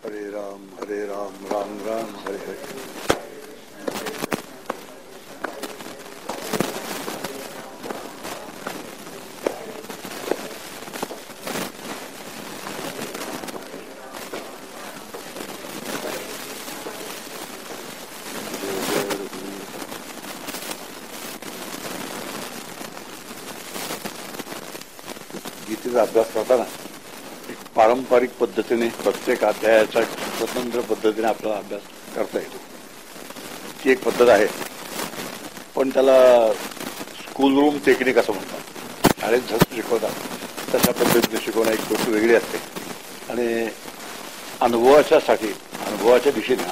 हरे राम राम राम हरे हरे. गीतेचा अभ्यास करताना पारंपरिक पद्धतीने प्रत्येक अध्यायाचा स्वतंत्र पद्धतीने आपल्याला अभ्यास करता येतो. ती एक पद्धत आहे, पण त्याला स्कूल रूम टेक्निक असं म्हणतात. शाळेत जसं शिकवतात तशा पद्धतीने शिकवणं एक गोष्ट वेगळी असते आणि अनुभवाच्या दिशेने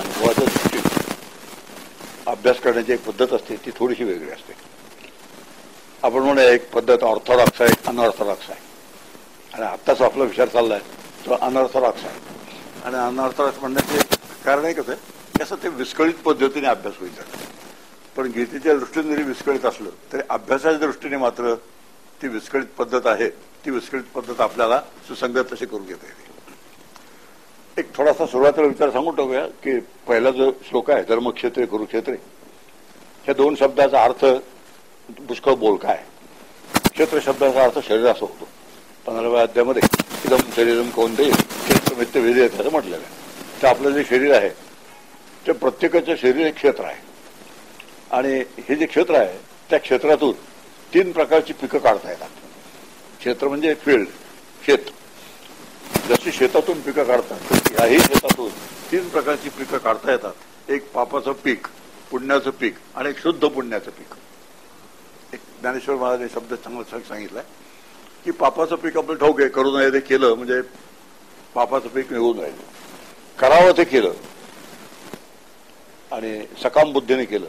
अभ्यास करण्याची एक पद्धत असते, ती थोडीशी वेगळी असते. आपण म्हणूया एक पद्धत ऑर्थोडॉक्स आहे, अनऑर्थोडॉक्स आहे. आणि आत्ताच आपला विचार चाललाय तो अनऑर्थोडॉक्स आहे. आणि अनऑर्थोडॉक्स म्हणण्याचे कारण आहे कसं की असं ते विस्कळीत पद्धतीने अभ्यास होईल. पण गीतेच्या दृष्टीने जरी विस्कळीत असलं तरी अभ्यासाच्या दृष्टीने मात्र ती विस्कळीत पद्धत आहे. ती विस्कळीत पद्धत आपल्याला सुसंगत तशी करून घेता येते. एक थोडासा सुरुवातीला विचार सांगून टाकूया की पहिला जो श्लोक आहे धर्मक्षेत्रे कुरुक्षेत्रे, ह्या दोन शब्दाचा अर्थ पुष्कळ बोलका आहे. क्षेत्र शब्दाचा अर्थ शरीर असं होतो. 15व्या अध्यायामध्ये इदम शरीरम कौंतेय क्षेत्रमित्य वेदेत असं म्हटलेलं आहे. तर आपलं जे शरीर आहे ते प्रत्येकाचं शरीर एक क्षेत्र आहे. आणि हे जे क्षेत्र आहे त्या क्षेत्रातून 3 प्रकारची पिकं काढता येतात. क्षेत्र म्हणजे फील्ड, शेत. जशी शेतातून पिकं काढतात याही शेतातून 3 प्रकारची पिकं काढता येतात. एक पापाचं पीक, पुण्याचं पीक आणि एक शुद्ध पुण्याचं पीक. एक ज्ञानेश्वर महाराजांनी शब्द चांगला सांगितलाय की पापाचं पीक आपलं ठाऊक आहे, करू नये ते केलं म्हणजे पापाचं पीक निघून राहिलं. करावं ते केलं आणि सकाम बुद्धीने केलं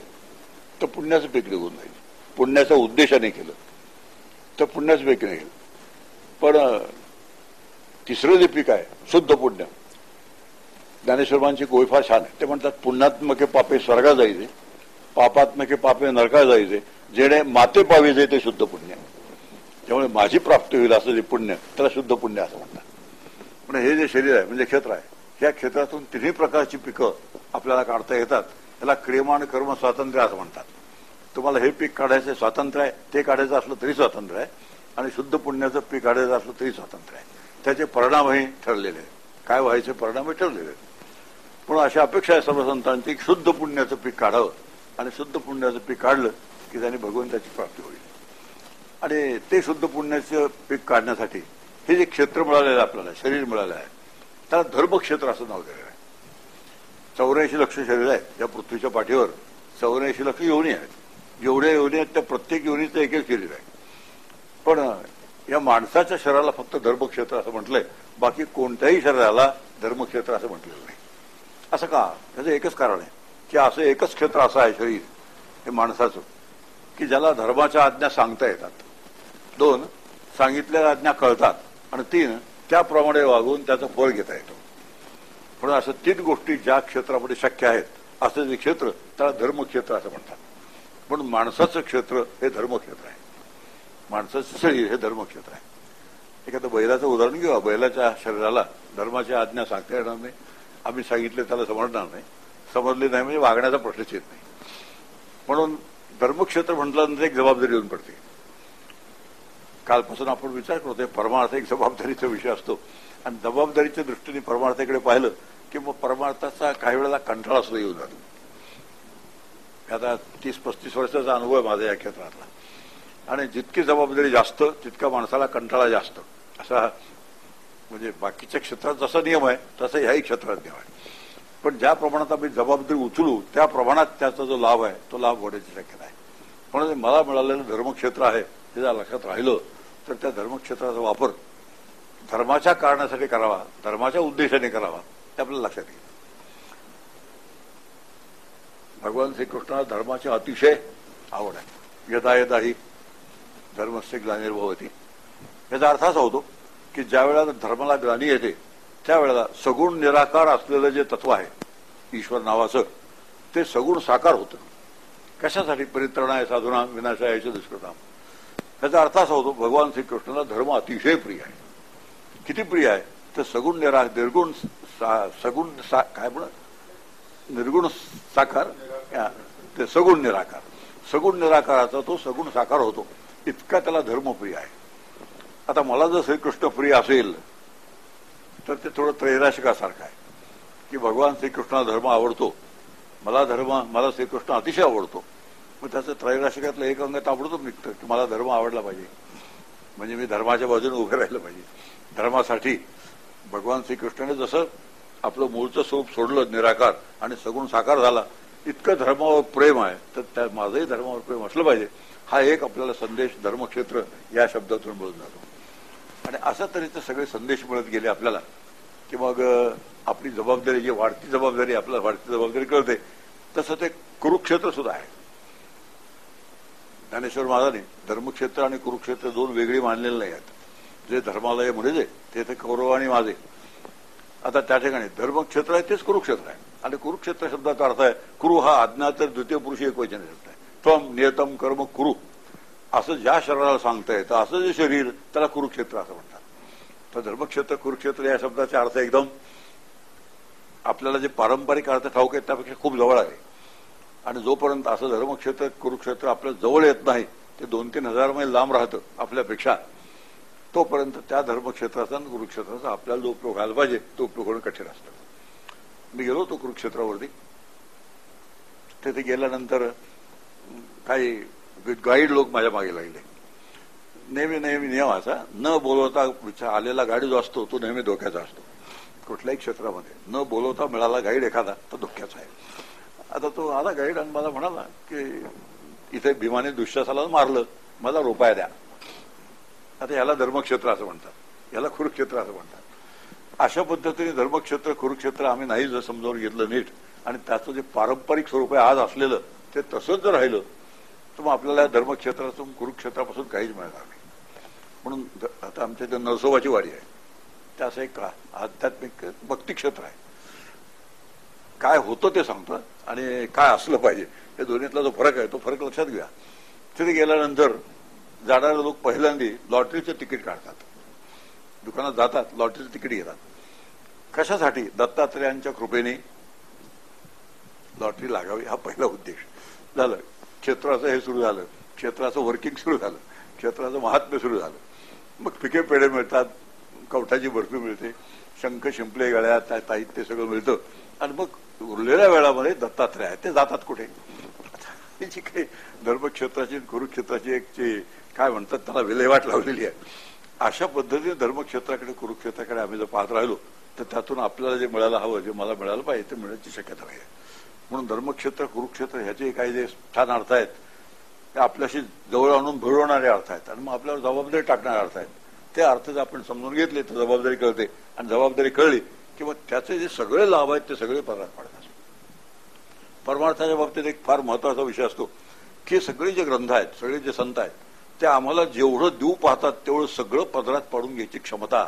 तर पुण्याचं पीक निघून राहील. पुण्याच्या उद्देशाने केलं तर पुण्याचं पीक निघेल. पण तिसरं जे पीक आहे शुद्ध पुण्य, ज्ञानेश्वरांची गोळी फार छान आहे. ते म्हणतात पुण्यात्मके पापे स्वर्गा जायचे, पापात्मके पापे नरका जायचे, जेणे माते पाविजे ते शुद्ध पुण्य. त्यामुळे माझी प्राप्ती होईल असं जे पुण्य त्याला शुद्ध पुण्य असं म्हणतात. पण हे जे शरीर आहे म्हणजे क्षेत्र आहे, या क्षेत्रातून 3 प्रकारची पिकं आपल्याला काढता येतात. त्याला क्रियमाण कर्म स्वातंत्र्य असं म्हणतात. तुम्हाला हे पीक काढायचं स्वातंत्र्य आहे, ते काढायचं असलं तरी स्वातंत्र्य आहे आणि शुद्ध पुण्याचं पीक काढायचं असलं तरी स्वातंत्र्य आहे. त्याचे परिणामही ठरलेले आहेत, काय व्हायचे परिणामही ठरलेले आहेत. पण अशी अपेक्षा आहे सर्व संतांची की शुद्ध पुण्याचं पीक काढावं आणि शुद्ध पुण्याचं पीक काढलं की त्याने भगवंताची प्राप्ती होईल. आणि ते शुद्ध पुण्याचं पीक काढण्यासाठी हे जे क्षेत्र मिळालेलं आहे आपल्याला, शरीर मिळालं आहे, त्याला धर्मक्षेत्र असं नाव दिलेलं आहे. 84 लक्ष शरीर आहे या पृथ्वीच्या पाठीवर. 84 लक्ष योनी आहेत. जेवढ्या योनी आहेत त्या प्रत्येक योनीचं एक शरीर आहे. पण या माणसाच्या शरीराला फक्त धर्मक्षेत्र असं म्हटलंय, बाकी कोणत्याही शरीराला धर्मक्षेत्र असं म्हटलेलं नाही. असं का? त्याचं एकच कारण आहे की असं एकच क्षेत्र असं आहे शरीर हे माणसाचं की ज्याला धर्माच्या आज्ञा सांगता येतात. 2 सांगितलेल्या आज्ञा कळतात आणि 3 त्याप्रमाणे वागून त्याचं फळ घेता येतो. म्हणून असं 3 गोष्टी ज्या क्षेत्रामध्ये शक्य आहेत असं जे क्षेत्र त्याला धर्मक्षेत्र असं म्हणतात. म्हणून माणसाचं क्षेत्र हे धर्मक्षेत्र आहे. माणसाचं शरीर हे धर्मक्षेत्र आहे. एखादं बैलाचं उदाहरण घेऊ. बैलाच्या शरीराला धर्माची आज्ञा सांगता येणार नाही. आम्ही सांगितले त्याला समजणार नाही. समजले नाही म्हणजे वागण्याचा प्रश्नच येत नाही. म्हणून धर्मक्षेत्र म्हटल्यानंतर एक जबाबदारी येऊन पडते. कालपासून आपण विचार करतोय परमार्थ एक जबाबदारीचा विषय असतो आणि जबाबदारीच्या दृष्टीने परमार्थाकडे पाहिलं की मग परमार्थाचा काही वेळेला कंटाळा सुद्धा येऊन जातो. आता 30-35 वर्षाचा अनुभव आहे माझा या क्षेत्रातला. आणि जितकी जबाबदारी जास्त तितका माणसाला कंटाळा जास्त. असा म्हणजे बाकीच्या क्षेत्रात जसा नियम आहे तसा ह्याही क्षेत्रात नियम आहे. पण ज्या प्रमाणात आम्ही जबाबदारी उचलू त्या प्रमाणात त्याचा जो लाभ आहे तो लाभ होण्याची शक्यता आहे. म्हणून मला मिळालेलं धर्मक्षेत्र आहे हे जर लक्षात राहिलं तर त्या धर्मक्षेत्राचा वापर धर्माच्या कारणासाठी करावा, धर्माच्या उद्देशाने करावा ते आपल्याला लक्षात येईल. भगवान श्रीकृष्णाला धर्माची अतिशय आवड आहे. यदा यदा ही धर्मस्य ग्लानिर्भवती. याचा अर्थ असा होतो की ज्या वेळेला धर्माला ग्लानी येते त्यावेळेला सगुण निराकार असलेलं जे तत्व आहे ईश्वर नावाचं ते सगुण साकार होतं. कशासाठी? परित्रणाय साधूना विनाशाय दुष्कृताम. याचा अर्थ असा होतो भगवान श्रीकृष्णाला धर्म अतिशय प्रिय आहे. किती प्रिय आहे तर सगुण निर्गुण सगुण काय म्हण निर्गुण साकार ते सगुण निराकार. सगुण निराकाराचा तो सगुण साकार होतो इतका त्याला धर्मप्रिय आहे. आता मला जर श्रीकृष्ण प्रिय असेल तर ते थोडं त्रैराशिकासारखं आहे की भगवान श्रीकृष्णाला धर्म आवडतो, मला श्रीकृष्ण अतिशय आवडतो. मग त्याचं त्रैराशिकातलं एक अंग ताबडतोब निघतं की मला धर्म आवडला पाहिजे, म्हणजे मी धर्माच्या बाजूने उभे राहिलं पाहिजे. धर्मासाठी भगवान श्रीकृष्णाने जसं आपलं मूळचं स्वरूप सोडलं निराकार आणि सगुण साकार झाला, इतकं धर्मावर प्रेम आहे तर त्या माझंही धर्मावर प्रेम असलं पाहिजे. हा एक आपल्याला संदेश धर्मक्षेत्र या शब्दातून मिळून जातो. आणि अशा तऱ्हेचे सगळे संदेश मिळत गेले आपल्याला की मग आपली जबाबदारी, जी वाढती जबाबदारी, आपल्याला वाढती जबाबदारी कळते, तसं ते कुरुक्षेत्र सुद्धा आहे. ज्ञानेश्वर महाराजांनी धर्मक्षेत्र आणि कुरुक्षेत्र दोन वेगळी मानलेले नाही आहेत. जे धर्मालय म्हणजे ते कौरव आणि माझे. आता त्या ठिकाणी धर्मक्षेत्र आहे तेच कुरुक्षेत्र आहे. आणि कुरुक्षेत्र शब्दाचा अर्थ आहे, कुरु हा आज्ञा तर द्वितीय पुरुषी एकवचन शब्द आहे. त्वम नियतम कर्म कुरु असं ज्या शरीराला सांगता येतं असं जे शरीर त्याला कुरुक्षेत्र असं म्हणतात. तर धर्मक्षेत्र कुरुक्षेत्र या शब्दाचा अर्थ एकदम आपल्याला जे पारंपरिक अर्थ ठाऊक आहेत त्यापेक्षा खूप जवळ आहे. आणि जोपर्यंत असं धर्मक्षेत्र कुरुक्षेत्र आपल्या जवळ येत नाही, ते 2-3 हजार मैल लांब राहतं आपल्यापेक्षा, तोपर्यंत त्या धर्मक्षेत्राचा आणि कुरुक्षेत्राचा आपल्याला जो उपयोग व्हायला पाहिजे तो उपयोग होणं कठीण असतं. मी गेलो होतो कुरुक्षेत्रावरती. तिथे गेल्यानंतर काही गाईड लोक माझ्या मागे लागले. नेहमी नियम असा, न बोलवता आलेला गाईड जो असतो तो नेहमी धोक्याचा असतो. कुठल्याही क्षेत्रामध्ये न बोलवता मिळाला गाईड एखादा तो धोक्याचा आहे. आता तो आला गाईड आणि मला म्हणाला की इथे भीमाने दुःशासनाला मारलं, मला रुपया द्या. आता याला धर्मक्षेत्र असं म्हणतात, याला कुरुक्षेत्र असं म्हणतात. अशा पद्धतीने धर्मक्षेत्र कुरुक्षेत्र आम्ही नाही जर समजावून घेतलं नीट आणि त्याचं जे पारंपरिक स्वरूप आहे आज असलेलं ते तसंच जर राहिलं तर मग आपल्याला धर्मक्षेत्रातून कुरुक्षेत्रापासून काहीच मिळणार नाही. म्हणून आता आमच्या इथे नरसोबाची वाडी आहे, ते असं एक आध्यात्मिक भक्ती क्षेत्र आहे. काय होतं ते सांगतो आणि काय असलं पाहिजे हे दोन्हीतला जो फरक आहे तो फरक लक्षात घ्या. तिथे गेल्यानंतर जाणारे लोक पहिल्यांदा लॉटरीचं तिकीट काढतात, दुकानात जातात, लॉटरीचं तिकीट घेतात. कशासाठी? दत्तात्रेयांच्या कृपेने लॉटरी लागावी हा पहिला उद्देश झालं. क्षेत्राचं हे सुरू झालं, क्षेत्राचं वर्किंग सुरू झालं, क्षेत्राचं महात्म्य सुरू झालं. मग पिके पेढे मिळतात, कवठाची बर्फी मिळते, शंख शिंपले गळ्यात साहित्य सगळं मिळतं. आणि मग उरलेल्या वेळामध्ये दत्तात्रय आहे ते जातात कुठे? जी काही धर्मक्षेत्राची कुरुक्षेत्राची एक जे काय म्हणतात त्याला विल्हेवाट लावलेली आहे. अशा पद्धतीने धर्मक्षेत्राकडे कुरुक्षेत्राकडे आम्ही जर पाहत राहिलो तर त्यातून आपल्याला जे मिळायला हवं, जे मला मिळालं पाहिजे ते मिळण्याची शक्यता आहे. म्हणून धर्मक्षेत्र कुरुक्षेत्र ह्याचे काही जे छान अर्थ आहेत ते आपल्याशी जवळ आणून भिळवणारे अर्थ आहेत आणि मग आपल्याला जबाबदारी टाकणारे अर्थ आहेत. ते अर्थ जर आपण समजून घेतले तर जबाबदारी कळते आणि जबाबदारी कळली की मग त्याचे जे सगळे लाभ आहेत ते सगळे पदरात पडतात. परमार्थाच्या बाबतीत एक फार महत्वाचा विषय असतो की सगळे जे ग्रंथ आहेत, सगळे जे संत आहेत ते आम्हाला जेवढं देऊ पाहतात तेवढं सगळं पदरात पाडून घ्यायची क्षमता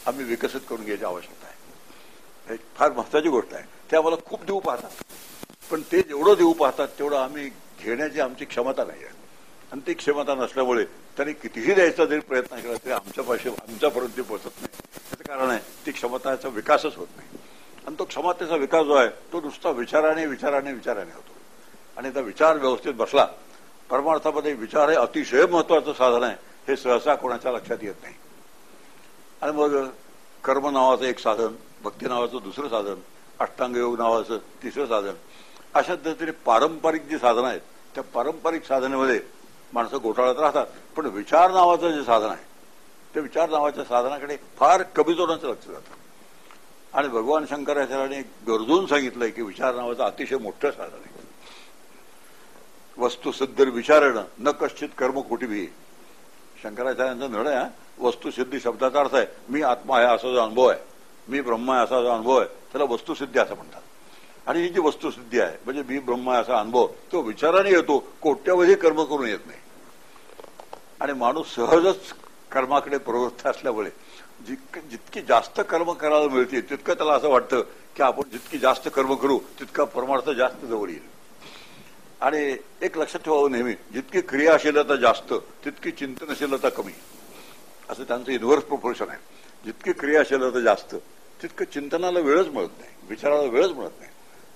आम्ही विकसित करून घ्यायची आवश्यकता आहे. एक फार महत्वाची गोष्ट आहे. ते आम्हाला खूप देऊ पाहतात, पण ते जेवढं देऊ पाहतात तेवढं आम्ही घेण्याची आमची क्षमता नाही आहे. आणि ती क्षमता नसल्यामुळे त्यांनी कितीही द्यायचा जरी प्रयत्न केला तरी आमच्यापर्यंत ते पोहोचत नाही. त्याचं कारण आहे ती क्षमताचा विकासच होत नाही. आणि तो क्षमतेचा विकास जो आहे तो नुसता विचाराने होतो. आणि त्या विचार व्यवस्थित बसला. परमार्थामध्ये विचार हे अतिशय महत्वाचं साधन आहे, हे सहसा कोणाच्या लक्षात येत नाही. आणि मग कर्म नावाचं एक साधन, भक्ती नावाचं दुसरं साधन, अष्टांग योग नावाचं तिसरं साधन, अशा पद्धतीने पारंपरिक जी साधनं आहेत त्या पारंपरिक साधनेमध्ये माणसं घोटाळत राहतात. पण विचार नावाचं जे साधन आहे ते विचार नावाच्या साधनाकडे फार कमी जोराचं लक्ष जातं. आणि भगवान शंकराचार्यांनी गरजून सांगितलंय की विचार नावाचं अतिशय मोठं साधन आहे. वस्तुसिद्धी विचारणं न कश्चित कर्म कुठेही. शंकराचार्यांचा निर्णय आहे. वस्तुसिद्धी शब्दाचा अर्थ आहे मी आत्मा आहे असा जो अनुभव आहे, मी ब्रह्म आहे असा जो अनुभव आहे त्याला वस्तुसिद्धी असं म्हणतात. आणि ही जी वस्तुसिद्धी आहे म्हणजे मी ब्रह्म आहे असा अनुभव तो विचाराने येतो, कोट्यावधी कर्म करून येत नाही. आणि माणूस सहजच कर्माकडे प्रवृत्त असल्यामुळे जितकी जास्त कर्म करायला मिळते तितकं त्याला असं वाटतं की आपण जितकी जास्त कर्म करू तितका परमार्थ जास्त जवळ येईल. आणि एक लक्षात ठेवावं नेहमी, जितकी क्रियाशीलता जास्त तितकी चिंतनशीलता कमी, असं त्यांचं इन्व्हर्स प्रोपोर्शन आहे. जितकी क्रियाशील होतं जास्त तितकं चिंतनाला वेळच मिळत नाही, विचाराला वेळच मिळत नाही.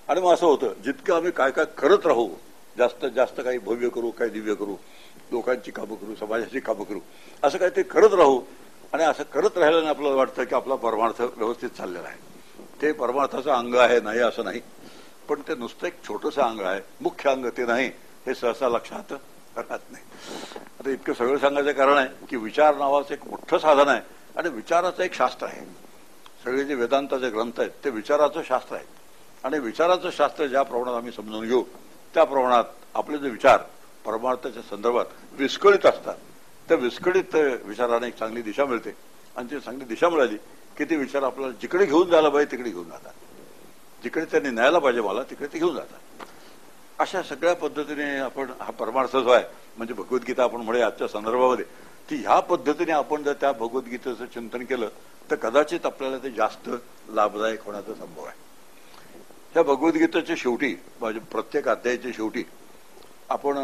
आणि मग असं होतं जितकं आम्ही काय काय करत राहू, जास्त जास्त काही भव्य करू, काही दिव्य करू, लोकांची कामं करू, समाजाची कामं करू, असं काय ते करत राहू. आणि असं करत राहिल्याने आपल्याला वाटतं की आपला परमार्थ व्यवस्थित चाललेला आहे. ते परमार्थाचं अंग आहे नाही असं नाही, पण ते नुसतं एक छोटंसं अंग आहे, मुख्य अंग ते नाही, हे सहसा लक्षात राहत नाही. आता इतकं सगळं सांगायचं कारण आहे की विचार नावाचं एक मोठं साधन आहे आणि विचाराचं एक शास्त्र आहे. सगळे जे वेदांताचे ग्रंथ आहेत ते विचाराचं शास्त्र आहेत. आणि विचाराचं शास्त्र ज्या प्रमाणात आम्ही समजून घेऊ त्या प्रमाणात आपले जे विचार परमार्थाच्या संदर्भात विस्कळीत असतात, त्या विस्कळीत विचाराने एक चांगली दिशा मिळते. आणि ती चांगली दिशा मिळाली की ते विचार आपल्याला जिकडे घेऊन जायला पाहिजे तिकडे घेऊन जातात, जिकडे त्यांनी न्यायला पाहिजे मला तिकडे ते घेऊन जातात. अशा सगळ्या पद्धतीने आपण हा परमार्थ जो आहे म्हणजे भगवद्गीता आपण म्हणूया आजच्या संदर्भामध्ये, ती ह्या पद्धतीने आपण जर त्या भगवद्गीतेचं चिंतन केलं तर कदाचित आपल्याला ते जास्त लाभदायक होण्याचा संभव आहे. ह्या भगवद्गीतेच्या शेवटी म्हणजे प्रत्येक अध्यायाच्या शेवटी आपण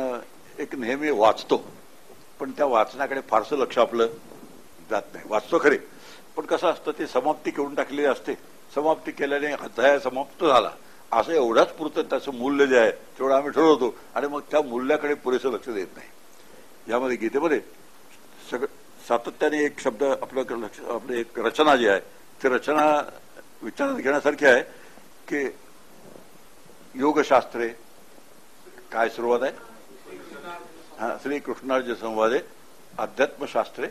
एक नेहमी वाचतो, पण त्या वाचनाकडे फारसं लक्ष आपलं जात नाही. वाचतो खरे, पण कसं असतं ते समाप्ती करून टाकलेली असते. समाप्ती केल्याने अध्याय समाप्त झाला असं एवढ्याच पुरतं त्याचं मूल्य जे आहे तेवढं आम्ही ठरवतो आणि मग त्या मूल्याकडे पुरेसं लक्ष देत नाही. यामध्ये गीतेमध्ये सातत्याने एक शब्द आपलं एक रचना जी आहे ती रचना विचारात घेण्यासारखी आहे की योगशास्त्रे काय सुरुवात आहे, हा श्रीकृष्णार्जुन संवादे अध्यात्मशास्त्रे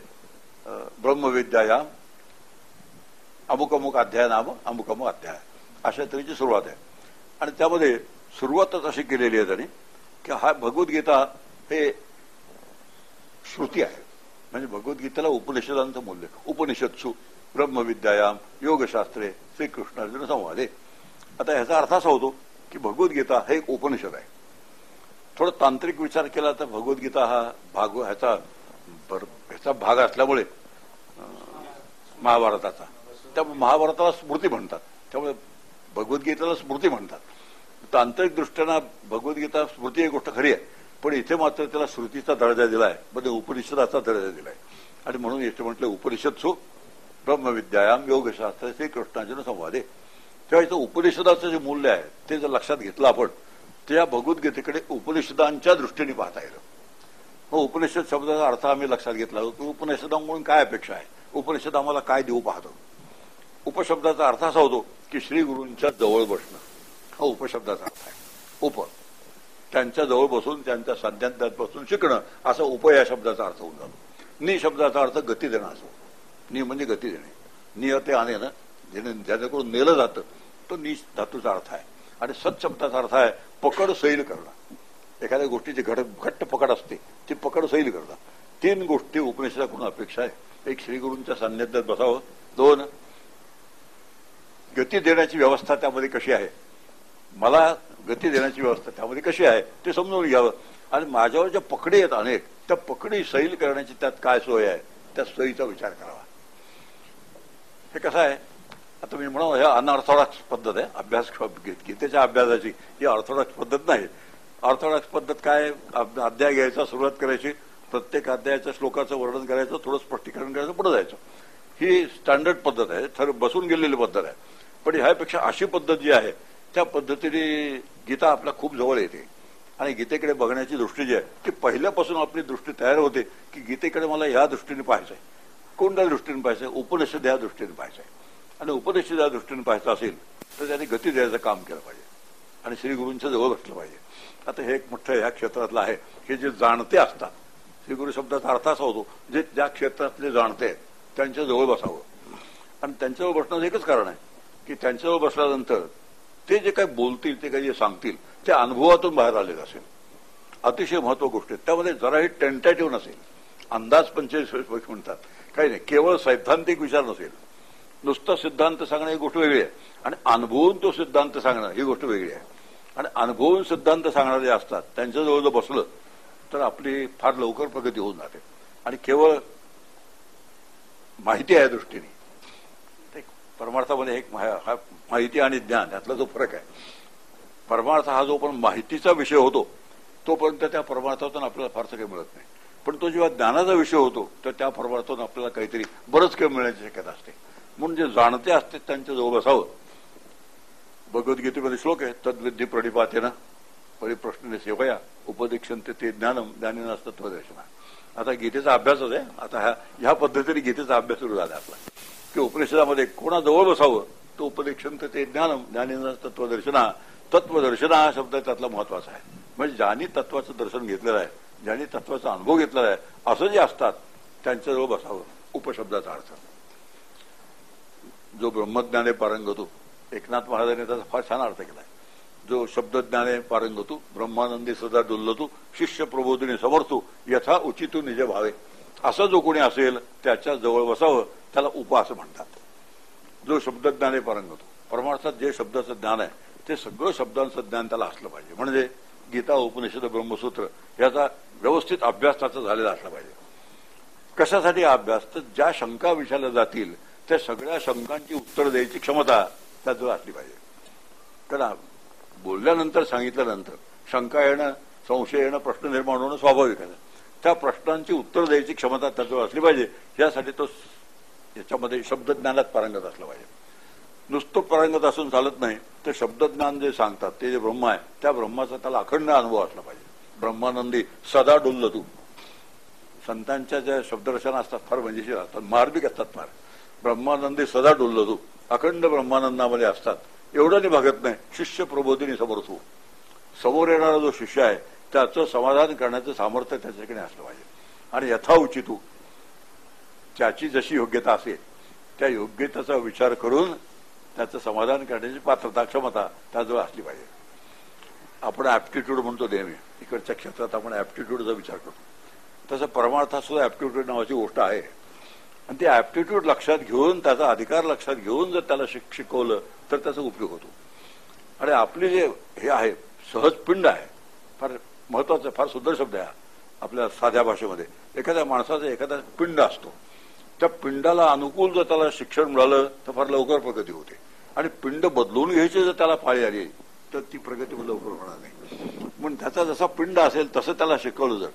ब्रह्मविद्यायाम अमुक अमुक अध्याय नाम अमुक अमुक अध्याय अशा तऱ्हेची सुरुवात आहे. आणि त्यामध्ये सुरुवातच अशी केलेली आहे त्यांनी की हा भगवद्गीता हे श्रुती आहे. म्हणजे भगवद्गीतेला उपनिषदांचं मूल्य, उपनिषत्सु ब्रह्मविद्यायाम योगशास्त्रे श्रीकृष्णार्जुन संवादे. आता ह्याचा अर्थ असा होतो की भगवद्गीता हे एक उपनिषद आहे. थोडा तांत्रिक विचार केला तर भगवद्गीता हा ह्याचा भाग असल्यामुळे महाभारताचा, त्यामुळे महाभारताला स्मृती म्हणतात, त्यामुळे भगवद्गीतेला स्मृती म्हणतात. तांत्रिक दृष्ट्यानं भगवद्गीता स्मृती ही गोष्ट खरी आहे, पण इथे मात्र त्याला श्रुतीचा दर्जा दिलाय, म्हणजे उपनिषदाचा दर्जा दिलाय. आणि म्हणून इथे म्हटलं उपनिषत्सु ब्रह्मविद्यायाम योगशास्त्र श्रीकृष्णार्जुन संवादे. तेव्हा इथं उपनिषदाचं जे मूल्य आहे ते जर लक्षात घेतलं आपण तर या भगवद्गीतेकडे उपनिषदांच्या दृष्टीने पाहता येईल. मग उपनिषद शब्दाचा अर्थ आम्ही लक्षात घेतला की उपनिषदांकडून काय अपेक्षा आहे, उपनिषद आम्हाला काय देऊ पाहतो. उपशब्दाचा अर्थ असा होतो की श्री गुरूंच्या जवळ बसणं, हा उपशब्दाचा अर्थ आहे. उप त्यांच्या जवळ बसून त्यांच्या साध्यांत बसून शिकणं असा उप या शब्दाचा अर्थ होऊन जातो. नि शब्दाचा अर्थ गती देणं असो. नि म्हणजे गती देणे, नियते आणेनं ज्याच्याकडून नेलं जातं तो नि धातूचा अर्थ आहे. आणि सत शब्दाचा अर्थ आहे पकड सैल करणं. एखाद्या गोष्टीची घट्ट पकड असते ती पकड सैल करणं. तीन गोष्टी उपनिषदाकडून अपेक्षा आहे. एक श्रीगुरूंच्या सान्निध्यात बसावं, दोन गती देण्याची व्यवस्था त्यामध्ये कशी आहे, मला गती देण्याची व्यवस्था त्यामध्ये कशी आहे ते समजून घ्यावं. आणि माझ्यावर ज्या पकडी आहेत अनेक, त्या पकडी सैल करण्याची त्यात काय सोय आहे त्या सोयीचा विचार करावा. हे कसं आहे, आता मी म्हणू ह्या अनऑर्थोडॉक्स पद्धत आहे अभ्यास, गीतेच्या अभ्यासाची ही ऑर्थोडॉक्स पद्धत नाही. ऑर्थोडॉक्स पद्धत काय, अध्याय घ्यायचा, सुरुवात करायची, प्रत्येक अध्यायाच्या श्लोकाचं वर्णन करायचं, थोडं स्पष्टीकरण करायचं, पुढे जायचं. ही स्टँडर्ड पद्धत आहे, बसून गेलेली पद्धत आहे. पण ह्यापेक्षा अशी पद्धत जी आहे त्या पद्धतीने गीता आपल्या खूप जवळ येते. आणि गीतेकडे बघण्याची दृष्टी जी आहे ती पहिल्यापासून आपली दृष्टी तयार होते की गीतेकडे मला ह्या दृष्टीने पाहायचंय. कोणत्या दृष्टीने पाहायचंय, उपनिषद या दृष्टीने पाहायचंय. आणि उपनिषद या दृष्टीने पाहायचं असेल तर त्यांनी गती द्यायचं काम केलं पाहिजे आणि श्रीगुरूंच्या जवळ बसलं पाहिजे. आता हे एक मोठं ह्या क्षेत्रातलं आहे की जे जाणते असतात, श्रीगुरू शब्दाचा अर्थ असा होतो जे ज्या क्षेत्रातले जाणते आहेत त्यांच्या जवळ बसावं. आणि त्यांच्याजवळ बसण्याचं एकच कारण आहे की त्यांच्याजवळ बसल्यानंतर ते जे काही बोलतील, ते काही जे सांगतील ते अनुभवातून बाहेर आलेलं असेल. अतिशय महत्व गोष्ट आहे. त्यामध्ये जराही टेंटेटिव्ह नसेल, अंदाज पंचवीस म्हणतात, काही नाही, केवळ सैद्धांतिक विचार नसेल. नुसतं सिद्धांत सांगणं ही गोष्ट वेगळी आहे आणि अनुभवून तो सिद्धांत सांगणं ही गोष्ट वेगळी आहे. आणि अनुभवून सिद्धांत सांगणारे असतात त्यांच्याजवळ जर बसलं तर आपली फार लवकर प्रगती होऊन जाते. आणि केवळ माहिती आहे दृष्टीने, परमार्थामध्ये एक माहिती आणि ज्ञान यातला जो फरक आहे. परमार्थ हा जो पण माहितीचा विषय होतो तोपर्यंत त्या परमार्थातून आपल्याला फारसं काही मिळत नाही. पण तो जेव्हा ज्ञानाचा विषय होतो तर त्या परमार्थातून आपल्याला काहीतरी बरंच काही मिळण्याची शक्यता असते. म्हणून जे जाणते असते त्यांच्या जवळ बसावं. भगवद्गीतेमध्ये श्लोक आहे, तद्विद्धी प्रणिपातेन परिप्रश्न सेवया उपदेक्षन्ते ते ज्ञानम ज्ञानिनस्तत्वदर्शना. आता गीतेचा अभ्यासच आहे. आता ह्या पद्धतीने गीतेचा अभ्यास सुरू झाला आपला, की उपनिषदामध्ये कोणाजवळ बसावं, तो उपदेक्षन्ते ते ज्ञानम ज्ञानिनस्तत्वदर्शना. तत्वदर्शना हा शब्द त्यातला महत्वाचा आहे. म्हणजे ज्यांनी तत्वाचं दर्शन घेतलेलं आहे, ज्यांनी तत्वाचा अनुभव घेतलेला आहे, असं जे असतात त्यांच्याजवळ बसावं. उपशब्दाचा अर्थ जो ब्रह्मज्ञाने पारंगतू, एकनाथ महाराजांनी त्याचा फार छान अर्थ केलाय. जो शब्दज्ञाने पारंगतू ब्रह्मानंदी सदा डुल्लतू शिष्य प्रबोधिनी समर्थू यथा उचितू निज भावे. असं जो कोणी असेल त्याच्या जवळ बसावं, त्याला उप असं म्हणतात. जो शब्दज्ञाने पारंगतू, परमार्थात जे शब्दाचं ज्ञान आहे ते सगळं शब्दांचं ज्ञान त्याला असलं पाहिजे. म्हणजे गीता उपनिषद ब्रह्मसूत्र याचा व्यवस्थित अभ्यास त्याचा झालेला असला पाहिजे. कशासाठी अभ्यास? तर ज्या शंका विचारल्या जातील त्या सगळ्या शंकांची उत्तर द्यायची क्षमता त्याजवळ असली पाहिजे. कारण बोलल्यानंतर, सांगितल्यानंतर शंका येणं, संशय येणं, प्रश्न निर्माण होणं स्वाभाविक आहे. त्या प्रश्नांची उत्तर द्यायची क्षमता त्याजवळ असली पाहिजे. यासाठी तो याच्यामध्ये शब्दज्ञानात पारंगत असला पाहिजे. नुसतं पारंगत असून चालत नाही, तर शब्दज्ञान जे सांगतात ते जे ब्रह्म आहे त्या ब्रह्माचा त्याला अखंड अनुभव असला पाहिजे. ब्रह्मानंदी सदा डुल्ल तू. संतांच्या ज्या शब्दरचना असतात फार मजेशीर असतात, मार्मिक असतात फार. ब्रह्मानंदी सदा डुल्ल तू, अखंड ब्रह्मानंदामध्ये असतात. एवढं नाही भागत नाही. शिष्य प्रबोधिनी समर्थ. समोर येणारा जो शिष्य आहे त्याचं समाधान करण्याचं सामर्थ्य त्याच्याकडे असलं पाहिजे. आणि यथाउचितू, त्याची जशी योग्यता असेल त्या योग्यतेचा विचार करून त्याचं समाधान करण्याची पात्रता, क्षमता त्याजवळ असली पाहिजे. आपण ऍप्टिट्यूड म्हणतो नेहमी, इकडच्या क्षेत्रात आपण ऍप्टिट्यूडचा विचार करतो. तसं परमार्थात सुद्धा ऍप्टिट्यूड नावाची गोष्ट आहे. आणि ते ऍप्टिट्यूड लक्षात घेऊन, त्याचा अधिकार लक्षात घेऊन जर त्याला शिकवलं तर त्याचा उपयोग होतो. आणि आपले जे हे आहे सहज पिंड आहे, फार महत्वाचं, फार सुंदर शब्द आहे आपल्या साध्या भाषेमध्ये. एखाद्या माणसाचा एखादा पिंड असतो, त्या पिंडाला अनुकूल जर त्याला शिक्षण मिळालं तर फार लवकर प्रगती होते. आणि पिंड बदलून घ्यायची जर त्याला पाळी आली तर ती प्रगती लवकर होणार नाही. म्हणून त्याचा जसा पिंड असेल तसं त्याला शिकवलं जर.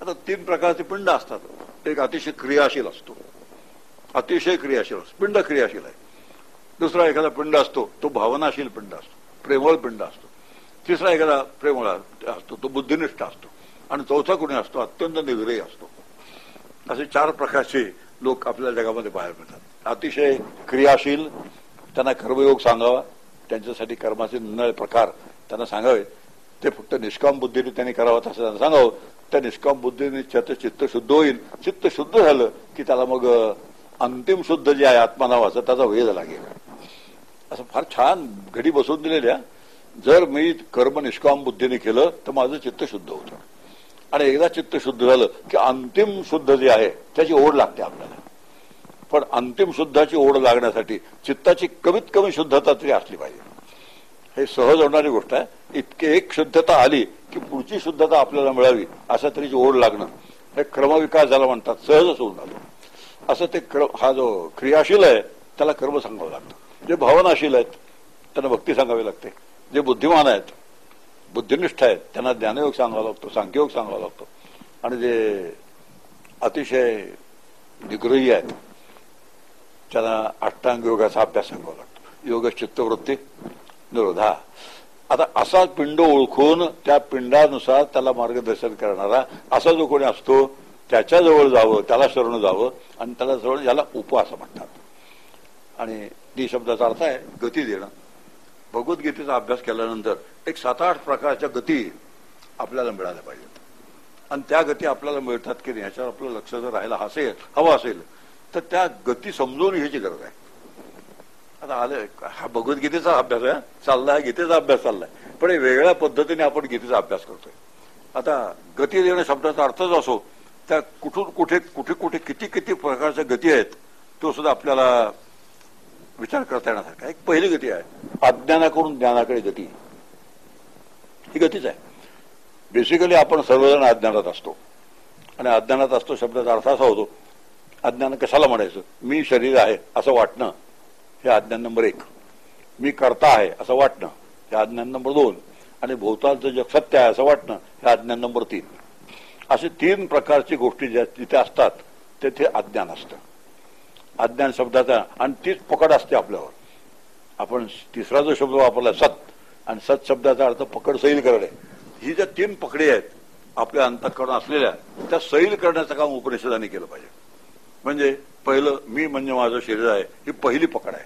आता 3 प्रकारचे पिंड असतात. एक अतिशय क्रियाशील असतो, अतिशय क्रियाशील असतो, पिंड क्रियाशील आहे. दुसरा एखादा पिंड असतो तो भावनाशील पिंड असतो, प्रेमळ पिंड असतो. तिसरा एखादा प्रेमळ असतो तो बुद्धिनिष्ठ असतो. आणि चौथा कोणी असतो अत्यंत निग्रही असतो. असे 4 प्रकारचे लोक आपल्या जगामध्ये बाहेर मिळतात. अतिशय क्रियाशील, त्यांना कर्मयोग सांगावा, त्यांच्यासाठी कर्माचे निरनिराळे प्रकार त्यांना सांगावे. ते फक्त निष्काम बुद्धीने त्यांनी करावं असं त्यांना सांगावं. त्या निष्काम बुद्धीने चित्त शुद्ध होईल. चित्त शुद्ध झालं की त्याला मग अंतिम शुद्ध जे आहे आत्मा नावाचं त्याचा वेध लागेल. असं फार छान घडी बसवून दिलेल्या. जर मी कर्म निष्काम बुद्धीने केलं तर माझं चित्त शुद्ध होतं. आणि एकदा चित्त शुद्ध झालं की अंतिम शुद्ध जे आहे त्याची ओढ लागते आपल्याला. पण अंतिम शुद्धाची ओढ लागण्यासाठी चित्ताची कमीत कमी शुद्धता तरी असली पाहिजे. हे सहज होणारी गोष्ट आहे. इतके एक शुद्धता आली की पुढची शुद्धता आपल्याला मिळावी अशा तऱ्हेची ओढ लागणं हे क्रमविकास ज्याला म्हणतात, सहजच होऊन जातो. असं ते हा जो क्रियाशील आहे त्याला कर्म सांगावं लागतं. जे भावनाशील आहेत त्यांना भक्ती सांगावी लागते. जे बुद्धिमान आहेत, बुद्धिनिष्ठ आहेत, त्यांना ज्ञानयोग सांगावा लागतो, सांख्ययोग सांगावा लागतो. आणि जे अतिशय निग्रही आहेत त्यांना अष्टांग योगाचा अभ्यास सांगावा लागतो. योग चित्तवृत्ती निरोधा. आता असा पिंड ओळखून त्या पिंडानुसार त्याला मार्गदर्शन करणारा असा जो कोणी असतो त्याच्याजवळ जावं, त्याला शरण जावं. आणि त्याला जवळ याला उप असं म्हणतात. आणि ती शब्दाचा अर्थ आहे गती देणं. भगवद्गीतेचा अभ्यास केल्यानंतर एक 7-8 प्रकारच्या गती आपल्याला मिळाल्या पाहिजेत. आणि त्या गती आपल्याला मिळतात की नाही ह्याच्यावर आपलं लक्ष जर राहायला हवं असेल तर त्या गती समजून घ्यायची गरज आहे. आता आलं हा भगवद्गीतेचा अभ्यास आहे चाललाय, गीतेचा अभ्यास चाललाय, पण वेगळ्या पद्धतीने आपण गीतेचा अभ्यास करतोय. आता गती देणं शब्दाचा अर्थच असो, त्या कुठून कुठे कुठे कुठे किती किती प्रकारच्या गती आहेत तो सुद्धा आपल्याला विचार करता येण्यासारखा. एक पहिली गती आहे अज्ञानाकडून ज्ञानाकडे गती. ही गतीच आहे. बेसिकली आपण सर्वजण अज्ञानात असतो. आणि अज्ञानात असतो शब्दाचा अर्थ असा होतो, अज्ञान कशाला म्हणायचं? मी शरीर आहे असं वाटणं हे अज्ञान नंबर 1. मी कर्ता आहे असं वाटणं हे अज्ञान नंबर 2. आणि भोवतालचं जग सत्य आहे असं वाटणं हे अज्ञान नंबर 3. असे 3 प्रकारची गोष्टी ज्या तिथे असतात तेथे अज्ञान असतं. अज्ञान शब्दाचा आणि तीच पकड असते आपल्यावर. आपण तिसरा जो शब्द वापरला सत, आणि सत शब्दाचा अर्थ पकड सैल करणे. ही ज्या 3 पकडी आहेत आपल्या अंतःकरण असलेल्या, त्या सैल करण्याचं काम उपनिषदाने केलं पाहिजे. म्हणजे पहिलं मी म्हणजे माझं शरीर आहे, ही पहिली पकड आहे.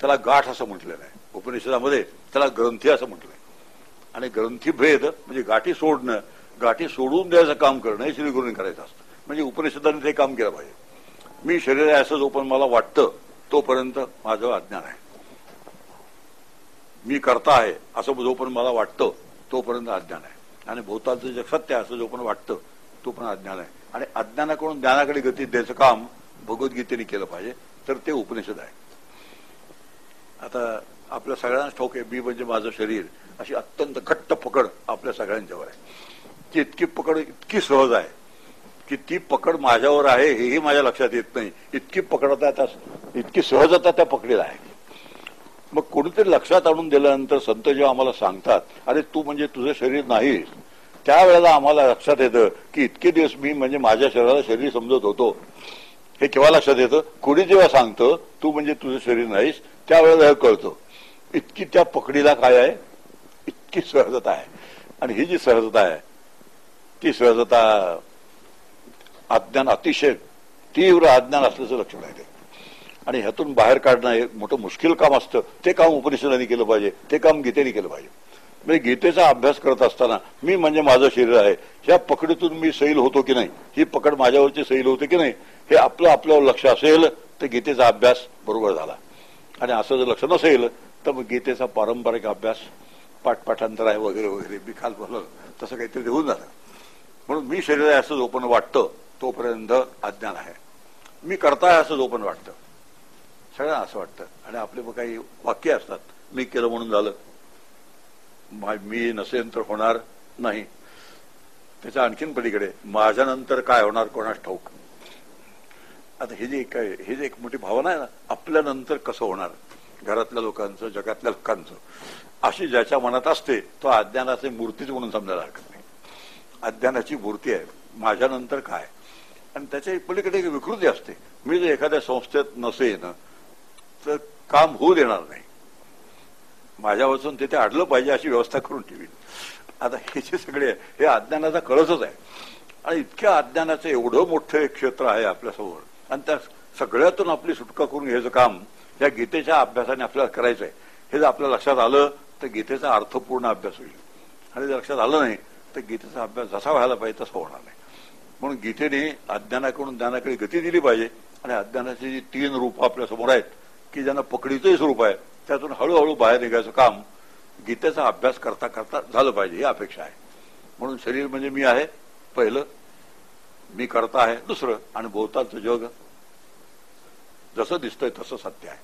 त्याला गाठ असं म्हटलेलं आहे उपनिषदामध्ये, त्याला ग्रंथी असं म्हटलंय. आणि ग्रंथी भेद म्हणजे गाठी सोडणं, गाठी सोडून द्यायचं काम करणं हे श्रीगुरूंनी करायचं असतं. म्हणजे उपनिषदाने ते काम केलं पाहिजे. मी शरीर आहे असं जोपर्यंत मला वाटतं तोपर्यंत माझं अज्ञान आहे. मी करता आहे असं जोपर्यंत मला वाटतं तोपर्यंत अज्ञान आहे. आणि भोवतालचं जग सत्य आहे असं जोपर्यंत वाटतं तोपर्यंत अज्ञान आहे. आणि अज्ञानाकडून ज्ञानाकडे गती द्यायचं काम भगवद्गीतेने केलं पाहिजे, तर ते उपनिषद आहे. आता आपल्या सगळ्यांनाच ठाऊक आहे, मी म्हणजे माझं शरीर अशी अत्यंत घट्ट पकड आपल्या सगळ्यांच्यावर आहे. ती इतकी पकड इतकी सहज आहे की ती पकड माझ्यावर आहे हेही माझ्या लक्षात येत नाही. इतकी पकडता, इतकी सहजता त्या पकडीला आहे. मग कोणीतरी लक्षात आणून दिल्यानंतर संत जेव्हा आम्हाला सांगतात, अरे तू म्हणजे तुझं शरीर नाहीस, त्यावेळेला आम्हाला लक्षात येतं की इतके दिवस मी म्हणजे माझ्या शरीराला शरीर समजत होतो. हे केव्हा लक्षात येतं? कोणी जेव्हा सांगतं तू म्हणजे तुझं शरीर नाहीस, त्यावेळेला हे कळतं. इतकी त्या पकडीला काय आहे, इतकी सहजता आहे. आणि ही जी सहजता आहे ती सहजता अज्ञान, अतिशय तीव्र अज्ञान असल्याचं लक्षण आहे. आणि ह्यातून बाहेर काढणं हे मोठं मुश्किल काम असतं. ते काम उपनिषदांनी केलं पाहिजे, ते काम गीतेने केलं पाहिजे. म्हणजे गीतेचा अभ्यास करत असताना मी म्हणजे माझं शरीर आहे ह्या पकडीतून मी सैल होतो की नाही, ही पकड माझ्यावरची सैल होते की नाही, हे आपल्यावर लक्ष असेल तर गीतेचा अभ्यास बरोबर झाला. आणि असं जर लक्ष नसेल तर मग गीतेचा पारंपरिक अभ्यास, पाठपाठांतर आहे वगैरे वगैरे, मी काल बोललो तसं काहीतरी होऊन जातं. म्हणून मी शरीर आहे असं जोपर्यंत वाटतं तोपर्यंत अज्ञान आहे. मी करताय असं जोपर्यंत वाटतं, सगळ्यांना असं वाटतं. आणि आपले मग काही वाक्य असतात, मी केलं म्हणून झालं, मी नसेन तर होणार नाही. त्याच्या आणखीन पलीकडे माझ्यानंतर काय होणार कोणास ठाऊक. आता हे जे एक मोठी भावना आहे ना, आपल्यानंतर कसं होणार, घरातल्या लोकांचं, जगातल्या लोकांचं, अशी ज्याच्या मनात असते तो अज्ञानाची मूर्तीच म्हणून समजायला हरकत नाही. अज्ञानाची मूर्ती आहे, माझ्यानंतर काय. आणि त्याच्या पलीकडे एक विकृती असते, मी जर एखाद्या संस्थेत नसेन तर काम होऊ देणार नाही, माझ्या वाचून तिथे अडलं पाहिजे अशी व्यवस्था करून ठेवीन. आता हे जे सगळे हे अज्ञानाचा कळसच आहे. आणि इतक्या अज्ञानाचं एवढं मोठं एक क्षेत्र आहे आपल्यासमोर, आणि त्या सगळ्यातून आपली सुटका करून घ्यायचं काम या गीतेच्या अभ्यासाने आपल्याला करायचं आहे. हे जर आपल्या लक्षात आलं तर गीतेचा अर्थपूर्ण अभ्यास होईल. आणि जर लक्षात आलं नाही तर गीतेचा अभ्यास जसा व्हायला पाहिजे तसा होणार नाही. म्हणून गीतेने अज्ञानाकडून ज्ञानाकडे गती दिली पाहिजे. आणि अज्ञानाची जी 3 रूप आपल्या समोर आहेत की ज्यांना पकडीचंही स्वरूप आहे, त्यातून हळूहळू बाहेर निघायचं काम गीतेचा अभ्यास करता करता झालं पाहिजे, ही अपेक्षा आहे. म्हणून शरीर म्हणजे मी आहे पहिलं, मी करता आहे दुसरं, आणि भोवतालचं जग जसं दिसतंय तसं सत्य आहे.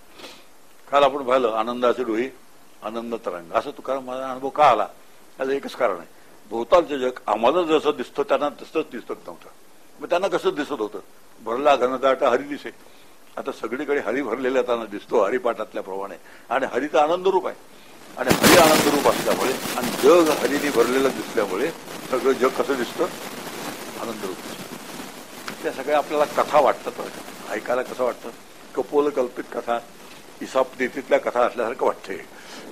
काल आपण पाहिलं आनंदाचे डोही आनंद तरंग, असं तुकाराम माझा अनुभव का आला, त्याचं एकच कारण आहे, भोवतालचं जग आम्हाला जसं दिसतं त्यांना तसंच दिसत नव्हतं. मग त्यांना कसं दिसत होतं, भरला घनदाट हरी दिसे. आता सगळीकडे हरी भरलेला त्यांना दिसतो हरिपाठातल्या प्रमाणे, आणि हरी तर आनंद रूप आहे. आणि हरी आनंद रूप असल्यामुळे आणि जग हरीने भरलेलं दिसल्यामुळे सगळं जग कसं दिसतं, आनंद रूप दिसतं. त्या सगळ्या आपल्याला कथा वाटतात, ऐकायला कसं वाटतं, कपोल कल्पित कथा, ईसापनीतीतल्या कथा असल्यासारखं वाटते.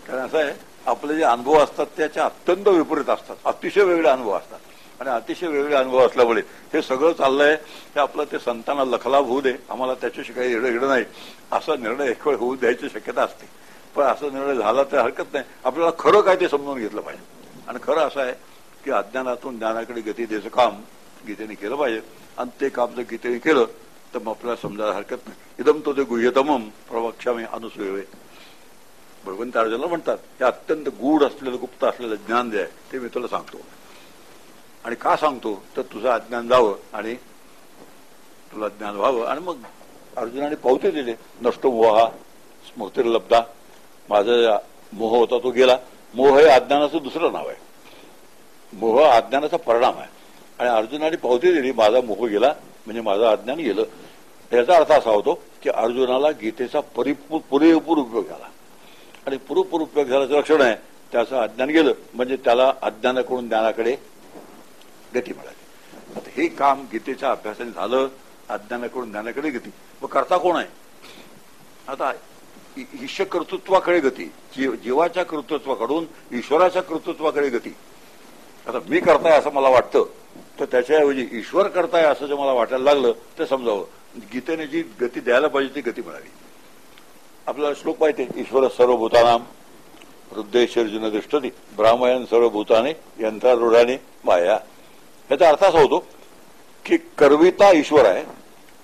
कारण असं आहे, आपले जे अनुभव असतात त्याच्या अत्यंत विपरीत असतात, अतिशय वेगळे अनुभव असतात. आणि अतिशय वेगळे अनुभव असल्यामुळे हे सगळं चाललंय हे आपलं ते संतांना लखलाभ होऊ दे, आम्हाला त्याच्याशी काही येडं नाही, असा निर्णय एक वेळ होऊ द्यायची शक्यता असते. पण असा निर्णय झाला तर हरकत नाही, आपल्याला खरं काय ते समजून घेतलं पाहिजे. आणि खरं असं आहे की अज्ञानातून ज्ञानाकडे गती द्यायचं काम गीतेने केलं पाहिजे. आणि ते काम जर गीतेने केलं तर मग आपल्याला समजायला हरकत नाही. इदम तो ते गुह्यतमम प्रवक्ष्यामी अनुसूयवे. भगवंत अर्जुनाला म्हणतात हे अत्यंत गूढ असलेलं गुप्त असलेलं ज्ञान जे आहे ते मी तुला सांगतो. आणि का सांगतो तर तुझं अज्ञान जावं आणि तुला ज्ञान व्हावं. आणि मग अर्जुनाने पावते दिले, नष्ट मोहा स्मृतिर्लब्धा, माझा मोह होता तो गेला. मोह हे अज्ञानाचं दुसरं नाव आहे, मोह अज्ञानाचा परिणाम आहे. आणि अर्जुनाने पावती दिली, माझा मोह गेला म्हणजे माझं अज्ञान गेलं. याचा अर्थ असा होतो की अर्जुनाला गीतेचा पुरेपूर उपयोग झाला. आणि पुरेपूर उपयोग झाल्याचं लक्षण आहे त्याचं अज्ञान गेलं म्हणजे त्याला अज्ञानाकडून ज्ञानाकडे गती मिळाली. हे काम गीतेच्या अभ्यासाने झालं, अज्ञानाकडून ज्ञानाकडे गती. मग करता कोण आहे? आता ईश्वर कर्तृत्वाकडे गती, जीवाच्या कर्तृत्वाकडून ईश्वराच्या कर्तृत्वाकडे गती. आता मी करताय असं मला वाटतं, तर त्याच्याऐवजी ईश्वर करताय असं जर मला वाटायला लागलं तर समजावं गीतेने जी गती द्यायला पाहिजे ती गती मिळाली. आपल्याला श्लोक माहिती आहे, ईश्वर सर्वभूतानाम हृदयेश्वर्जुन दृष्टती ब्राह्मयन सर्वभूताने यंत्रारूढाने माया. याचा अर्थ असा होतो की करविता ईश्वर आहे,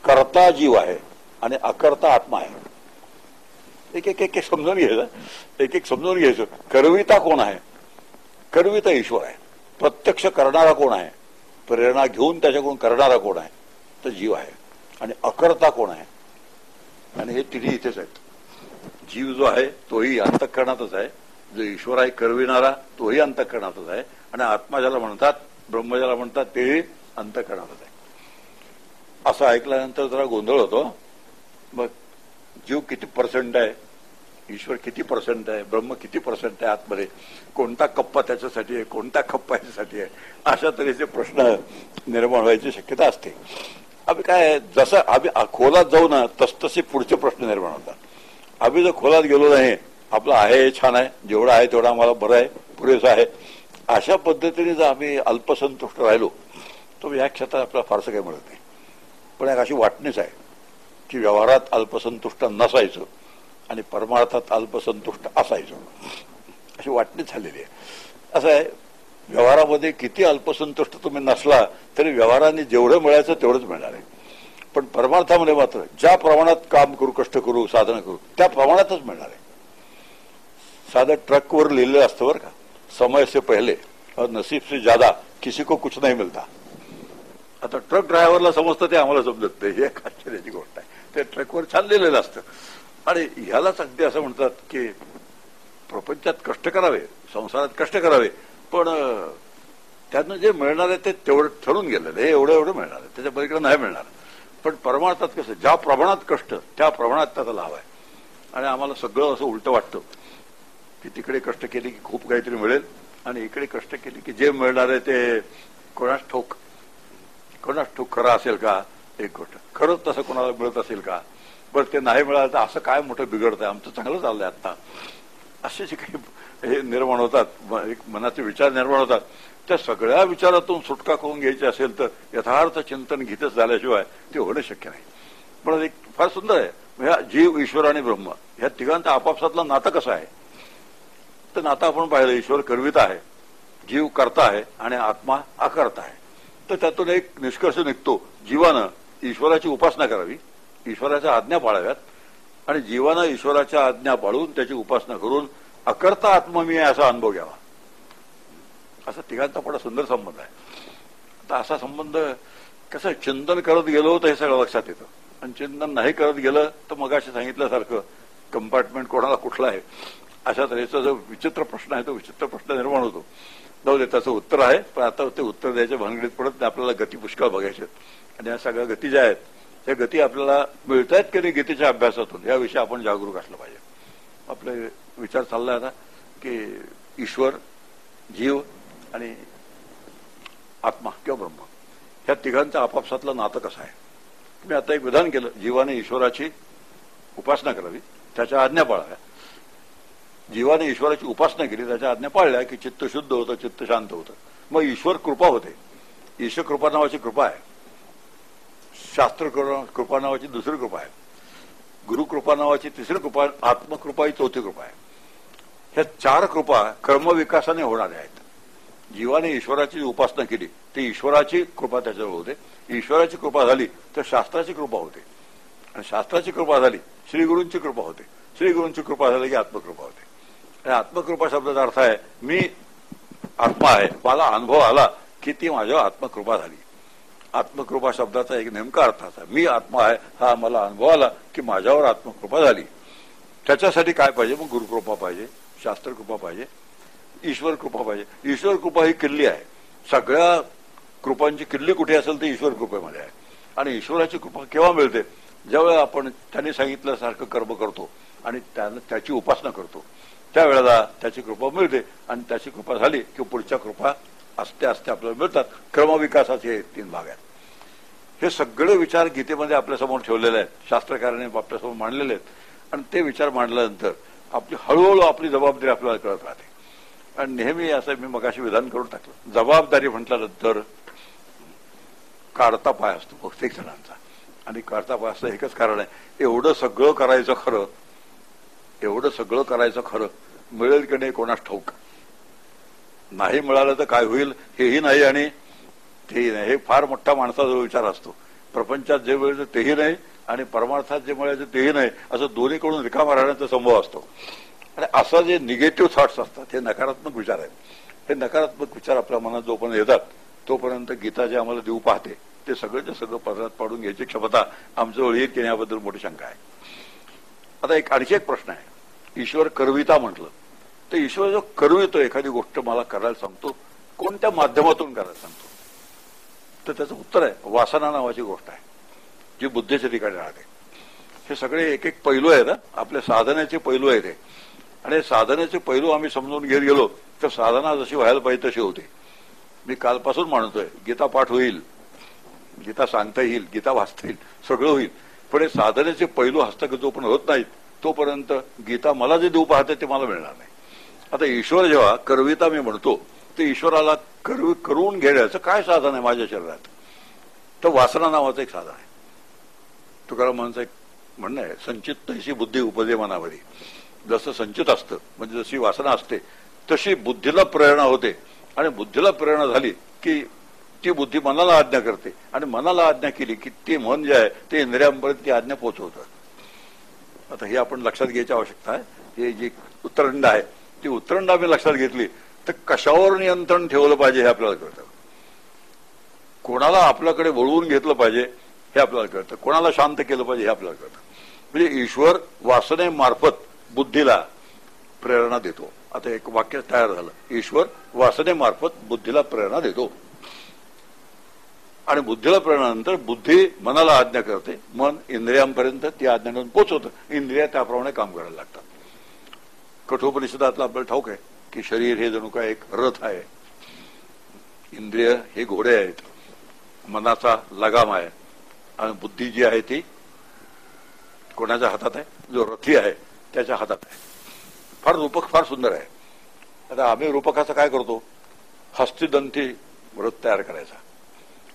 करता जीव आहे आणि अकर्ता आत्मा आहे. एक एक एक समजून घ्यायचं, एक एक समजून घ्यायचं. करविता कोण आहे? करविता ईश्वर आहे. प्रत्यक्ष करणारा कोण आहे? प्रेरणा घेऊन त्याच्याकडून करणारा कोण आहे? तर जीव आहे. आणि अकर्ता कोण आहे? आणि हे तिन्ही इथेच आहेत. जीव जो आहे तोही अंतःकरणातच आहे, जो ईश्वर आहे करविणारा तोही अंतःकरणातच आहे, आणि आत्मा ज्याला म्हणतात, ब्रह्म ज्याला म्हणतात तेही अंतःकरणातच आहे. असं ऐकल्यानंतर जरा गोंधळ होतो. मग जीव किती पर्सेंट आहे, ईश्वर किती पर्सेंट आहे, ब्रह्म किती पर्सेंट आहे आतमध्ये, कोणता कप्पा त्याच्यासाठी आहे, कोणता कप्पा याच्यासाठी आहे, अशा तऱ्हेचे प्रश्न निर्माण व्हायची शक्यता असते. आम्ही काय, जसं आम्ही खोलात जाऊ ना तसतसे पुढचे प्रश्न निर्माण होतात. आम्ही जर खोलात गेलो नाही, आपलं आहे छान आहे, जेवढं आहे तेवढं आम्हाला बरं आहे, पुरेसं आहे, अशा पद्धतीने जर आम्ही अल्पसंतुष्ट राहिलो तर या क्षेत्रात आपल्याला फारसं काही मिळत नाही. पण एक अशी वाटणीच आहे की व्यवहारात अल्पसंतुष्ट नसायचं आणि परमार्थात अल्पसंतुष्ट असायचं, अशी वाटणीच झालेली आहे. असं आहे, व्यवहारामध्ये किती अल्पसंतुष्ट तुम्ही नसला तरी व्यवहाराने जेवढं मिळायचं तेवढंच मिळणार आहे. पण परमार्थामध्ये मात्र ज्या प्रमाणात काम करू, कष्ट करू, साधना करू, त्या प्रमाणातच मिळणार आहे. साधं ट्रकवर लिहिलेलं असतं बरं का, समय से पहले और नसीब से ज्यादा किसी को कुछ नहीं मिलता. आता ट्रक ड्रायव्हरला समजतं, ते आम्हाला समजत नाही. हे एक आश्चर्याची गोष्ट आहे. ते ट्रकवर छान लिहिलेलं असतं. आणि ह्यालाच अगदी असं म्हणतात की प्रपंचात कष्ट करावे, संसारात कष्ट करावे, पण त्यातनं जे मिळणार आहे ते तेवढं ठरून गेलेलं आहे, एवढं एवढं मिळणार आहे, त्याच्या पलीकडे नाही मिळणार. पण परमार्थात कसं, ज्या प्रमाणात कष्ट त्या प्रमाणात त्याचा लाभ आहे. आणि आम्हाला सगळं असं उलटं वाटतं की तिकडे कष्ट केले की खूप काहीतरी मिळेल, आणि इकडे कष्ट केले की जे मिळणार आहे ते कोणाच ठाऊक खरं असेल का. एक गोष्ट, खरंच तसं कोणाला मिळत असेल का. बरं, ते नाही मिळालं तर असं काय मोठं बिघडतंय, आमचं चांगलं चाललंय आता, असे जे काही हे निर्माण होतात, एक मनाचे विचार निर्माण होतात, त्या सगळ्या विचारातून सुटका करून घ्यायची असेल तर यथार्थ चिंतन गीतेच झाल्याशिवाय ते होणं शक्य नाही. पण एक फार सुंदर आहे, ह्या जीव, ईश्वर आणि ब्रह्म ह्या तिघांचं आपापसातलं नातं कसं आहे. तर नातं आपण पाहिलं, ईश्वर करविता आहे, जीव करता आहे आणि आत्मा अकर्ता आहे. तर त्यातून एक निष्कर्ष निघतो, जीवानं ईश्वराची उपासना करावी, ईश्वराच्या आज्ञा पाळाव्यात, आणि जीवानं ईश्वराच्या आज्ञा पाळून त्याची उपासना करून अकर्ता आत्मा मी आहे असा अनुभव घ्यावा. असा तिघांचा पण सुंदर संबंध आहे. आता असा संबंध कसं, चिंतन करत गेलो तर हे सगळं लक्षात येतं, आणि चिंतन नाही करत गेलं तर मग असे सांगितल्यासारखं कंपार्टमेंट कोणाला कुठला आहे अशा तऱ्हेचा जो विचित्र प्रश्न आहे तो विचित्र प्रश्न निर्माण होतो. जाऊ दे, त्याचं उत्तर आहे, पण आता ते उत्तर द्यायच्या भानगडीत पडत आपल्याला गती पुष्कळ बघायचे. आणि या सगळ्या गती ज्या आहेत त्या गती आपल्याला मिळत आहेत की नाही गीतेच्या अभ्यासातून, याविषयी आपण जागरूक असलं पाहिजे. आपले विचार चाललाय आता की ईश्वर, जीव आणि आत्मा किंवा ब्रह्म ह्या तिघांचं आपापसातलं नातं कसं आहे. मी आता एक विधान केलं, जीवाने ईश्वराची उपासना करावी, त्याच्या आज्ञा पाळाव्या. जीवाने ईश्वराची उपासना केली, त्याच्या आज्ञा पाळल्या की चित्त शुद्ध होतं, चित्त शांत होतं. मग ईश्वर कृपा होते. ईश्वर कृपा नावाची कृपा आहे, शास्त्र कृपा नावाची दुसरी कृपा आहे, गुरुकृपा नावाची तिसरी कृपा, आत्मकृपा ही चौथी कृपा आहे. ह्या चार कृपा कर्मविकासाने होणाऱ्या आहेत. जीवाने ईश्वराची उपासना केली ती ईश्वराची कृपा त्याच्यावर होते, ईश्वराची कृपा झाली तर शास्त्राची कृपा होते, आणि शास्त्राची कृपा झाली श्रीगुरूंची कृपा होते, श्रीगुरूंची कृपा झाली की आत्मकृपा होते. आणि आत्मकृपा शब्दाचा अर्थ आहे मी आत्मा आहे, मला अनुभव आला की ती माझ्यावर आत्मकृपा झाली. आत्मकृपा शब्दाचा एक नेमका अर्थ असा, मी आत्मा आहे हा मला अनुभव आला की माझ्यावर आत्मकृपा झाली. त्याच्यासाठी काय पाहिजे, मग गुरुकृपा पाहिजे, शास्त्रकृपा पाहिजे, ईश्वर कृपा पाहिजे. ईश्वर कृपा ही किल्ली आहे, सगळ्या कृपांची किल्ली कुठे असेल तर ईश्वर कृपेमध्ये आहे. आणि ईश्वराची कृपा केव्हा मिळते, ज्यावेळेला आपण त्यांनी सांगितल्यासारखं कर्म करतो आणि त्याची उपासना करतो, त्यावेळेला त्याची कृपा मिळते. आणि त्याची कृपा झाली की पुढच्या कृपा असते असते आपल्याला मिळतात. क्रमविकासाचे हे 3 भाग आहेत. हे सगळे विचार गीतेमध्ये आपल्यासमोर ठेवलेले आहेत, शास्त्रकारांनी आपल्यासमोर मांडलेले आहेत. आणि ते विचार मांडल्यानंतर आपली हळूहळू आपली जबाबदारी आपल्याला कळत राहते. आणि नेहमी असं मी मगाशी विधान करून टाकलं, जबाबदारी म्हटल्यानंतर काढता पाय असतो बहुतेक जणांचा. आणि काढता पाय असतं एकच कारण आहे, एवढं सगळं करायचं खरं, एवढं सगळं करायचं खरं, मिळेल की नाही कोणास ठाऊक, नाही मिळालं तर काय होईल हेही नाही आणि तेही नाही. हे फार मोठा माणसाचा विचार असतो. प्रपंचात जे मिळायचं तेही नाही आणि परमार्थात जे मिळायचं तेही नाही, असं दोन्हीकडून रिकामा राहण्याचा संभव असतो. आणि असं जे निगेटिव्ह थॉट्स असतात, हे नकारात्मक विचार आहेत. हे नकारात्मक विचार आपल्या मनात जोपर्यंत येतात तोपर्यंत गीता जे आम्हाला देऊ पाहते ते सगळ्याच्या सगळं पदरात पाडून घ्यायची क्षमता आमच्याजवळ येईल की याबद्दल मोठी शंका आहे. आता आणखी एक प्रश्न आहे, ईश्वर करविता म्हटलं तर ईश्वर जो करवितो, एखादी गोष्ट मला करायला सांगतो, कोणत्या माध्यमातून करायला सांगतो, तर त्याचं उत्तर आहे वासना नावाची गोष्ट आहे जी बुद्धीच्या ठिकाणी राहते. हे सगळे एक एक पैलू आहेत, आपल्या साधनेचे पैलू आहेत. आणि साधनेचे पैलू आम्ही समजून घेत गेलो तर साधना जशी व्हायला पाहिजे तशी होते. मी कालपासून म्हणतोय, गीता पाठ होईल, गीता सांगता येईल, गीता वाचता येईल, सगळं होईल, पण हे साधनेचे पैलू हस्तगत जोपर्यंत होत नाहीत तोपर्यंत गीता मला जे देऊ पाहते ते मला मिळणार नाही. आता ईश्वर जेव्हा करविता मी म्हणतो, तर ईश्वराला करून घेण्याचं काय साधन आहे माझ्या शरीरात, तर वासना नावाचं एक साधन आहे. तुकारामांचं एक म्हणणं आहे, संचित तशी बुद्धी उपदे मनामध्ये. जसं संचित असतं म्हणजे जशी वासना असते तशी बुद्धीला प्रेरणा होते, आणि बुद्धीला प्रेरणा झाली की ती बुद्धी मनाला आज्ञा करते, आणि मनाला आज्ञा केली की ते मन जे आहे ते इंद्रियांपर्यंत ती आज्ञा पोहोचवतं. आता हे आपण लक्षात घ्यायची आवश्यकता आहे. हे जी उत्तरंड आहे ती उत्तरंड आम्ही लक्षात घेतली तर कशावर नियंत्रण ठेवलं पाहिजे हे आपल्याला कळतं, कोणाला आपल्याकडे वळवून घेतलं पाहिजे हे आपल्याला कळतं, कोणाला शांत केलं पाहिजे हे आपल्याला कळतं. म्हणजे ईश्वर वासनेमार्फत बुद्धीला प्रेरणा देतो. आता एक वाक्य तयार झालं, ईश्वर वासनेमार्फत बुद्धीला प्रेरणा देतो, आणि बुद्धीला प्रेरणानंतर बुद्धी मनाला आज्ञा करते, मन इंद्रियांपर्यंत ती आज्ञा घेऊन पोहोचवतं, इंद्रिया त्याप्रमाणे काम करायला लागतात. कठोपनिषदातलं आपल्याला ठाऊक आहे की शरीर हे जणू काय एक रथ आहे, इंद्रिय हे घोडे आहेत, मनाचा लगाम आहे, आणि बुद्धी जी आहे ती कोणाच्या हातात आहे, जो रथी आहे त्याच्या हातात आहे. फार रूपक फार सुंदर आहे. आता आम्ही रूपकाचं काय करतो, हस्तिदंती रथ तयार करायचा,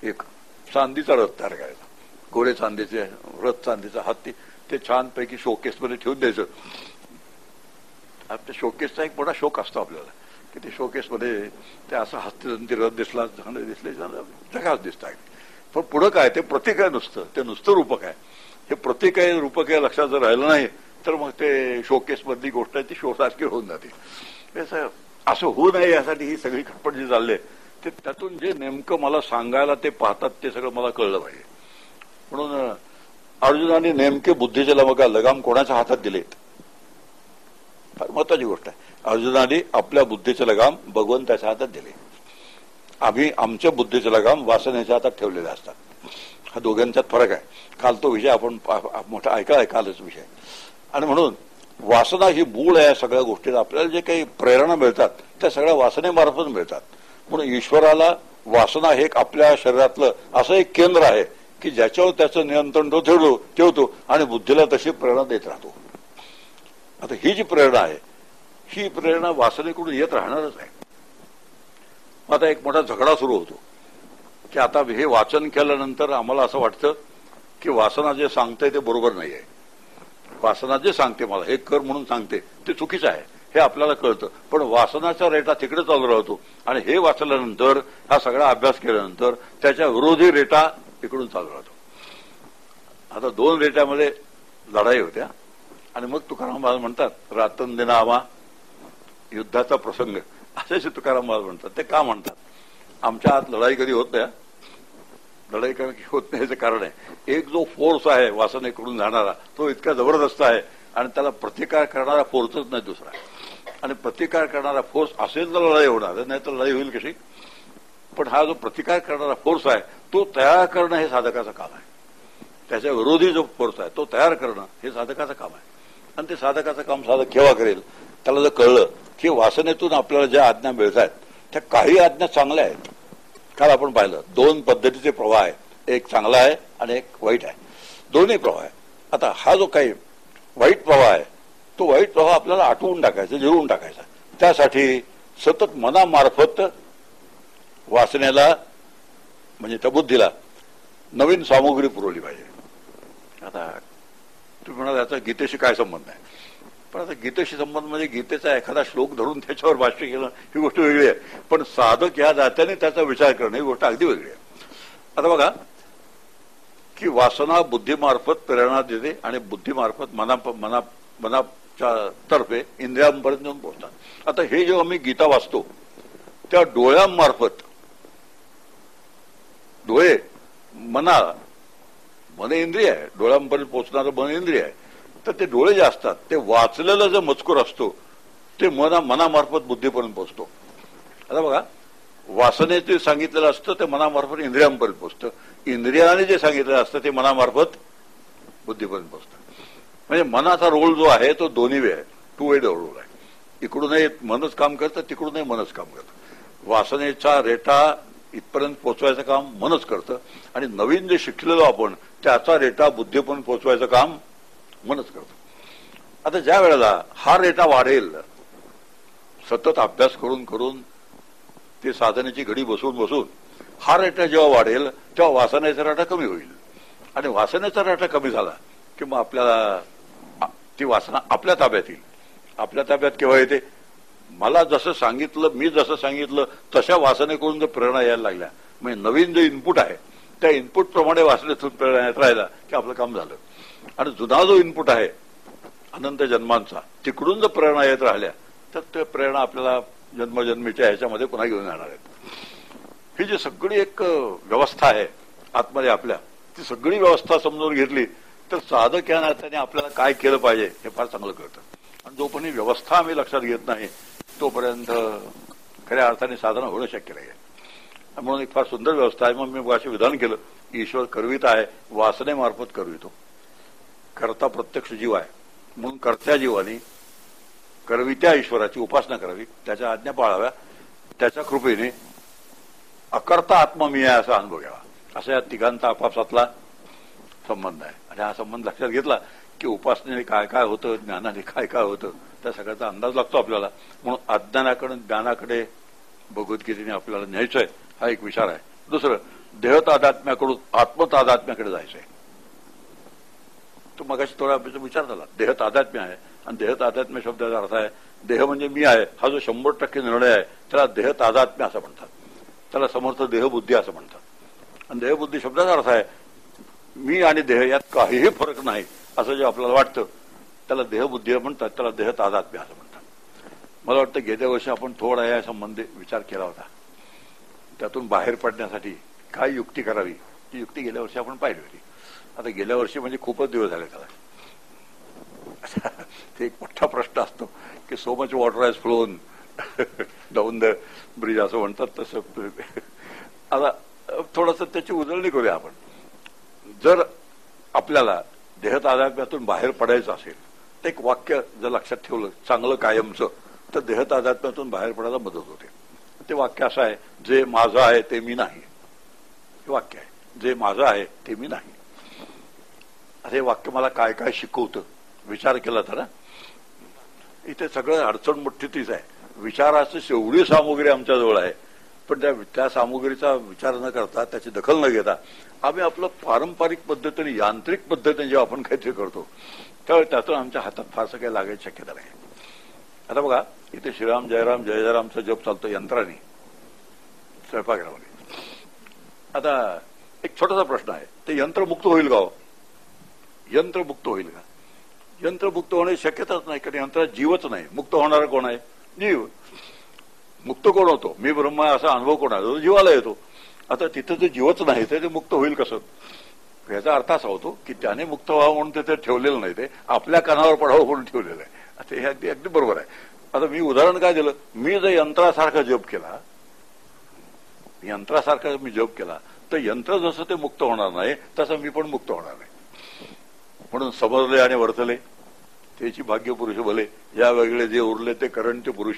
एक चांदीचा रथ तयार करायचा, घोडे चांदीचे, रथ चांदीचा, हत्ती, ते छानपैकी शोकेसमध्ये ठेवून द्यायचं. आपल्या शोकेसचा एक मोठा शोक असतो आपल्याला की ते शोकेसमध्ये ते असं हस्तिदंती रथ दिसला, चांगले दिसले, जगाच दिसत आहे. पण पुढं काय, ते प्रतीक आहे नुसतं, ते नुसतं रूपक आहे. हे प्रतीक आहे, रूपक आहे लक्षात जर राहिलं नाही तर मग ते शोकेस मधली गोष्ट आहे ती शोसारखी होऊन जाते. असं होऊ नये यासाठी ही सगळी खटपट जी चालली आहे, ते त्यातून जे नेमकं मला सांगायला ते पाहतात ते सगळं मला कळलं पाहिजे. म्हणून अर्जुनाने नेमके बुद्धीचे लगाम कोणाच्या हातात दिलेत, फार महत्वाची गोष्ट आहे. अर्जुनाने आपल्या बुद्धीचे लगाम भगवंताच्या हातात दिले, आम्ही आमच्या बुद्धीचे लगाम वासनेच्या हातात ठेवलेले असतात. हा दोघांच्यात फरक आहे. काल तो विषय आपण मोठा ऐकला आहे, कालच विषय. आणि म्हणून वासना ही मूळ आहे सगळ्या गोष्टीत. आपल्याला जे काही प्रेरणा मिळतात त्या सगळ्या वासनेमार्फत मिळतात. म्हणून ईश्वराला वासना हे आपल्या शरीरातलं असं एक केंद्र आहे की ज्याच्यावर त्याचं नियंत्रण तो ठेवतो आणि बुद्धीला तशी प्रेरणा देत राहतो. आता ही जी प्रेरणा आहे ही प्रेरणा वासनेकडून येत राहणारच आहे. आता एक मोठा झगडा सुरू होतो की आता हे वाचन केल्यानंतर आम्हाला असं वाटतं की वासना जे सांगते ते बरोबर नाही आहे. वासना जे सांगते मला हे कर म्हणून सांगते ते चुकीचं आहे हे आपल्याला कळतं, पण वासनाचा रेटा तिकडे चालू राहतो. आणि हे वाचल्यानंतर, हा सगळा अभ्यास केल्यानंतर त्याच्या विरोधी रेटा इकडून चालू राहतो. आता 2 रेट्यामध्ये लढाई होत्या. आणि मग तुकाराम महाराज म्हणतात, रातन दिना आम्हा युद्धाचा प्रसंग, असे तुकाराम महाराज म्हणतात. ते का म्हणतात, आमच्या आत लढाई कधी होत नाही. लढाई होत नाही याचं कारण आहे, एक जो फोर्स आहे वासनेकडून जाणारा तो इतका जबरदस्त आहे आणि त्याला प्रतिकार करणारा फोर्सच नाही दुसरा. आणि प्रतिकार करणारा फोर्स असेल तर लढाई होणार, नाही तर लढाई होईल कशी. पण हा जो प्रतिकार करणारा फोर्स आहे तो तयार करणं हे साधकाचं काम आहे. त्याच्या विरोधी जो फोर्स आहे तो तयार करणं हे साधकाचं काम आहे. आणि ते साधकाचं काम साधक केव्हा करेल, त्याला जर कळलं की वासनेतून आपल्याला ज्या आज्ञा मिळत आहेत त्या काही आज्ञा चांगल्या आहेत. काल आपण पाहिलं 2 पद्धतीचे प्रवाह आहेत, एक चांगला आहे आणि एक वाईट आहे. दोन्ही प्रवाह आहे. आता हा जो काही वाईट प्रवाह आहे तो वाईट प्रवाह आपल्याला आटवून टाकायचा, जिरवून टाकायचा. त्यासाठी सतत मनामार्फत वासनेला म्हणजे त्या बुद्धीला नवीन सामुग्री पुरवली पाहिजे. आता तुम्ही म्हणाल याचा गीतेशी काय संबंध आहे, पण आता गीतेशी संबंध म्हणजे गीतेचा एखादा श्लोक धरून त्याच्यावर भाष्य केलं ही गोष्ट वेगळी आहे, पण साधक या जात्याने त्याचा विचार करणं ही गोष्ट अगदी वेगळी आहे. आता बघा की वासना बुद्धीमार्फत प्रेरणा देते आणि बुद्धीमार्फत मनाच्या तर्फे इंद्रियांपर्यंत येऊन पोहोचतात. आता हे जेव्हा मी गीता वाचतो त्या डोळ्यांमार्फत, डोळे मन इंद्रिय आहे, डोळ्यांपर्यंत पोहोचणारं मन इंद्रिय आहे, तर ते डोळे जे असतात ते वाचलेला जो मजकूर असतो ते मनामार्फत बुद्धीपर्यंत पोहोचतो. आता बघा वासनेचे सांगितलेलं असतं ते मनामार्फत इंद्रियांपर्यंत पोहोचतं, इंद्रियाने जे सांगितलेलं असतं ते मनामार्फत बुद्धीपर्यंत पोहोचतं. म्हणजे मनाचा रोल जो आहे तो दोन्ही वे आहे, 2 वे रोल आहे. इकडूनही मनच काम करतं, तिकडूनही मनच काम करतं. वासनेचा रेटा इथपर्यंत पोचवायचं काम मनच करतं आणि नवीन जे शिकलेलो आपण त्याचा रेटा बुद्धीपर्यंत पोचवायचं काम मनच करतं. आता ज्या वेळेला हा रेटा वाढेल, सतत अभ्यास करून करून ते साधनेची घडी बसून बसून हा रेटा जेव्हा वाढेल तेव्हा वासनेचा रेटा कमी होईल आणि वासनेचा रेटा कमी झाला की मग आपल्याला ती वासना आपल्या ताब्यात येईल. आपल्या ताब्यात केव्हा येते, मला जसं सांगितलं, मी जसं सांगितलं तशा वासनेकडून जर प्रेरणा यायला लागल्या, म्हणजे नवीन जे इनपुट आहे त्या इनपुट प्रमाणे वासनेतून प्रेरणा येत राहिला की आपलं काम झालं. आणि जुना जो इनपुट आहे अनंत जन्मांचा तिकडून जर प्रेरणा येत राहिल्या तर ते प्रेरणा आपल्याला जन्मजन्मीच्या ह्याच्यामध्ये पुन्हा घेऊन येणार आहेत. ही जी सगळी एक व्यवस्था आहे आतमध्ये आपल्या, ती सगळी व्यवस्था समजून घेतली तर साधक या नात्याने आपल्याला काय केलं पाहिजे हे फार चांगलं कळतं. आणि जोपर्यंत ही व्यवस्था आम्ही लक्षात घेत नाही तोपर्यंत खऱ्या अर्थाने साधना होणं शक्य नाही. म्हणून एक फार सुंदर व्यवस्था आहे. मग मी असे विधान केलं, ईश्वर करवित आहे, वासनेमार्फत करवितो. करता प्रत्यक्ष जीव आहे म्हणून करत्या जीवानी करवित्या ईश्वराची उपासना करावी, त्याच्या आज्ञा पाळाव्या, त्याच्या कृपेने अकर्ता आत्मा मी आहे असा अनुभव घ्यावा. असा या तिघांचा आपापसातला संबंध आहे. आणि हा संबंध लक्षात घेतला की उपासनेने काय काय होतं, ज्ञानाने काय काय होतं त्या सगळ्याचा अंदाज लागतो आपल्याला. म्हणून अज्ञानाकडे ज्ञानाकडे भगवद्गीतेने आपल्याला न्यायचंय हा एक विचार आहे. दुसरं, देहतादात्म्याकडून आत्मतादात्म्याकडे जायचंय. तो मगाशी थोडा विचार झाला. देहतादात्म्य आहे आणि देहतादात्म्य शब्दाचा अर्थ आहे देह म्हणजे मी आहे हा जो 100% निर्णय आहे त्याला देहतादात्म्य असं म्हणतात. त्याला समर्थ देहबुद्धी असं म्हणतात. आणि देहबुद्धी शब्दाचा अर्थ आहे मी आणि देह यात काहीही फरक नाही असं जे आपल्याला वाटतं त्याला देहबुद्धी म्हणतात, त्याला देहतादात्म्य असं म्हणतात. मला वाटतं गेल्या वर्षी आपण थोडा या संबंधी विचार केला होता. त्यातून बाहेर पडण्यासाठी काय युक्ती करावी ती युक्ती गेल्या वर्षी आपण पाहिली होती. आता गेल्या वर्षी म्हणजे खूपच दिवस झाले त्याला. ते एक मोठा प्रश्न असतो की so much water has phloem down the bridge असं म्हणतात तसं. आता थोडस त्याची उजळणी करूया आपण. जर आपल्याला देहतादात्म्यातून बाहेर पडायचं असेल तर एक वाक्य जर लक्षात ठेवलं चांगलं कायमचं तर देहतादात्म्यातून बाहेर पडायला मदत होते. ते वाक्य असं आहे, जे माझं आहे ते मी नाही. हे वाक्य आहे, जे माझं आहे ते मी नाही. अरे वाक्य मला काय काय शिकवतं विचार केला तर इथे सगळं अडचण मोठी तीच आहे. विचाराची एवढी सामुग्री आमच्याजवळ आहे पण त्या सामुग्रीचा विचार न करता त्याची दखल न घेता आम्ही आपलं पारंपरिक पद्धतीने यांत्रिक पद्धतीने जेव्हा आपण काहीतरी करतो त्यावेळी त्यातून आमच्या हातात फारसं काही लागायची शक्यता नाही. आता बघा इथे श्रीराम जयराम जय जयरामचा जप चालतो यंत्राने स्वयंपाकघरामध्ये. आता एक छोटासा प्रश्न आहे, ते यंत्र मुक्त होईल का? यंत्र मुक्त होईल का? यंत्र मुक्त होण्याची शक्यताच नाही, कारण यंत्रात जीवच नाही. मुक्त होणारा कोण आहे? जीव. मुक्त कोण होतो? मी ब्रह्मा असा अनुभव कोण आहे? जीवाला येतो. आता तिथं जर जीवच नाही तर ते मुक्त होईल कसं? याचा अर्थ असा होतो की त्याने मुक्त व्हावं म्हणून ते ठेवलेलं नाही, ते आपल्या कानावर पडावं म्हणून ठेवलेलं आहे. आता हे अगदी अगदी बरोबर आहे. आता मी उदाहरण काय दिलं, मी जर यंत्रासारखा जप केला, यंत्रासारखा मी जप केला तर यंत्र जसं ते मुक्त होणार नाही तसं मी पण मुक्त होणार नाही. म्हणून समजले आणि वर्तले त्याची भाग्य पुरुष भले, या वेगळे जे उरले ते करणते पुरुष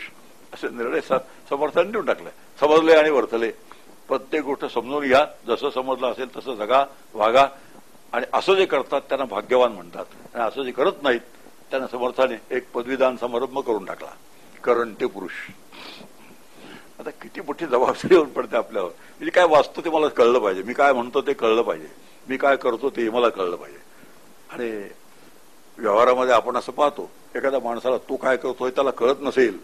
असे निर्णय समर्थांनी देऊन टाकले. समजले आणि वर्तले. प्रत्येक गोष्ट समजून घ्या, जसं समजलं असेल तसं जगा, वागा. आणि असं जे करतात त्यांना भाग्यवान म्हणतात, आणि असं जे करत नाहीत त्यांना समर्थाने एक पदवीदान समारंभ करून टाकला. करंटे पुरुष. आता किती मोठी जबाबदारी येऊन पडते आपल्यावर. म्हणजे काय वाचतो ते मला कळलं पाहिजे, मी काय म्हणतो ते कळलं पाहिजे, मी काय करतो ते मला कळलं पाहिजे. आणि व्यवहारामध्ये आपण असं पाहतो, एखाद्या माणसाला तो काय करतोय त्याला कळत नसेल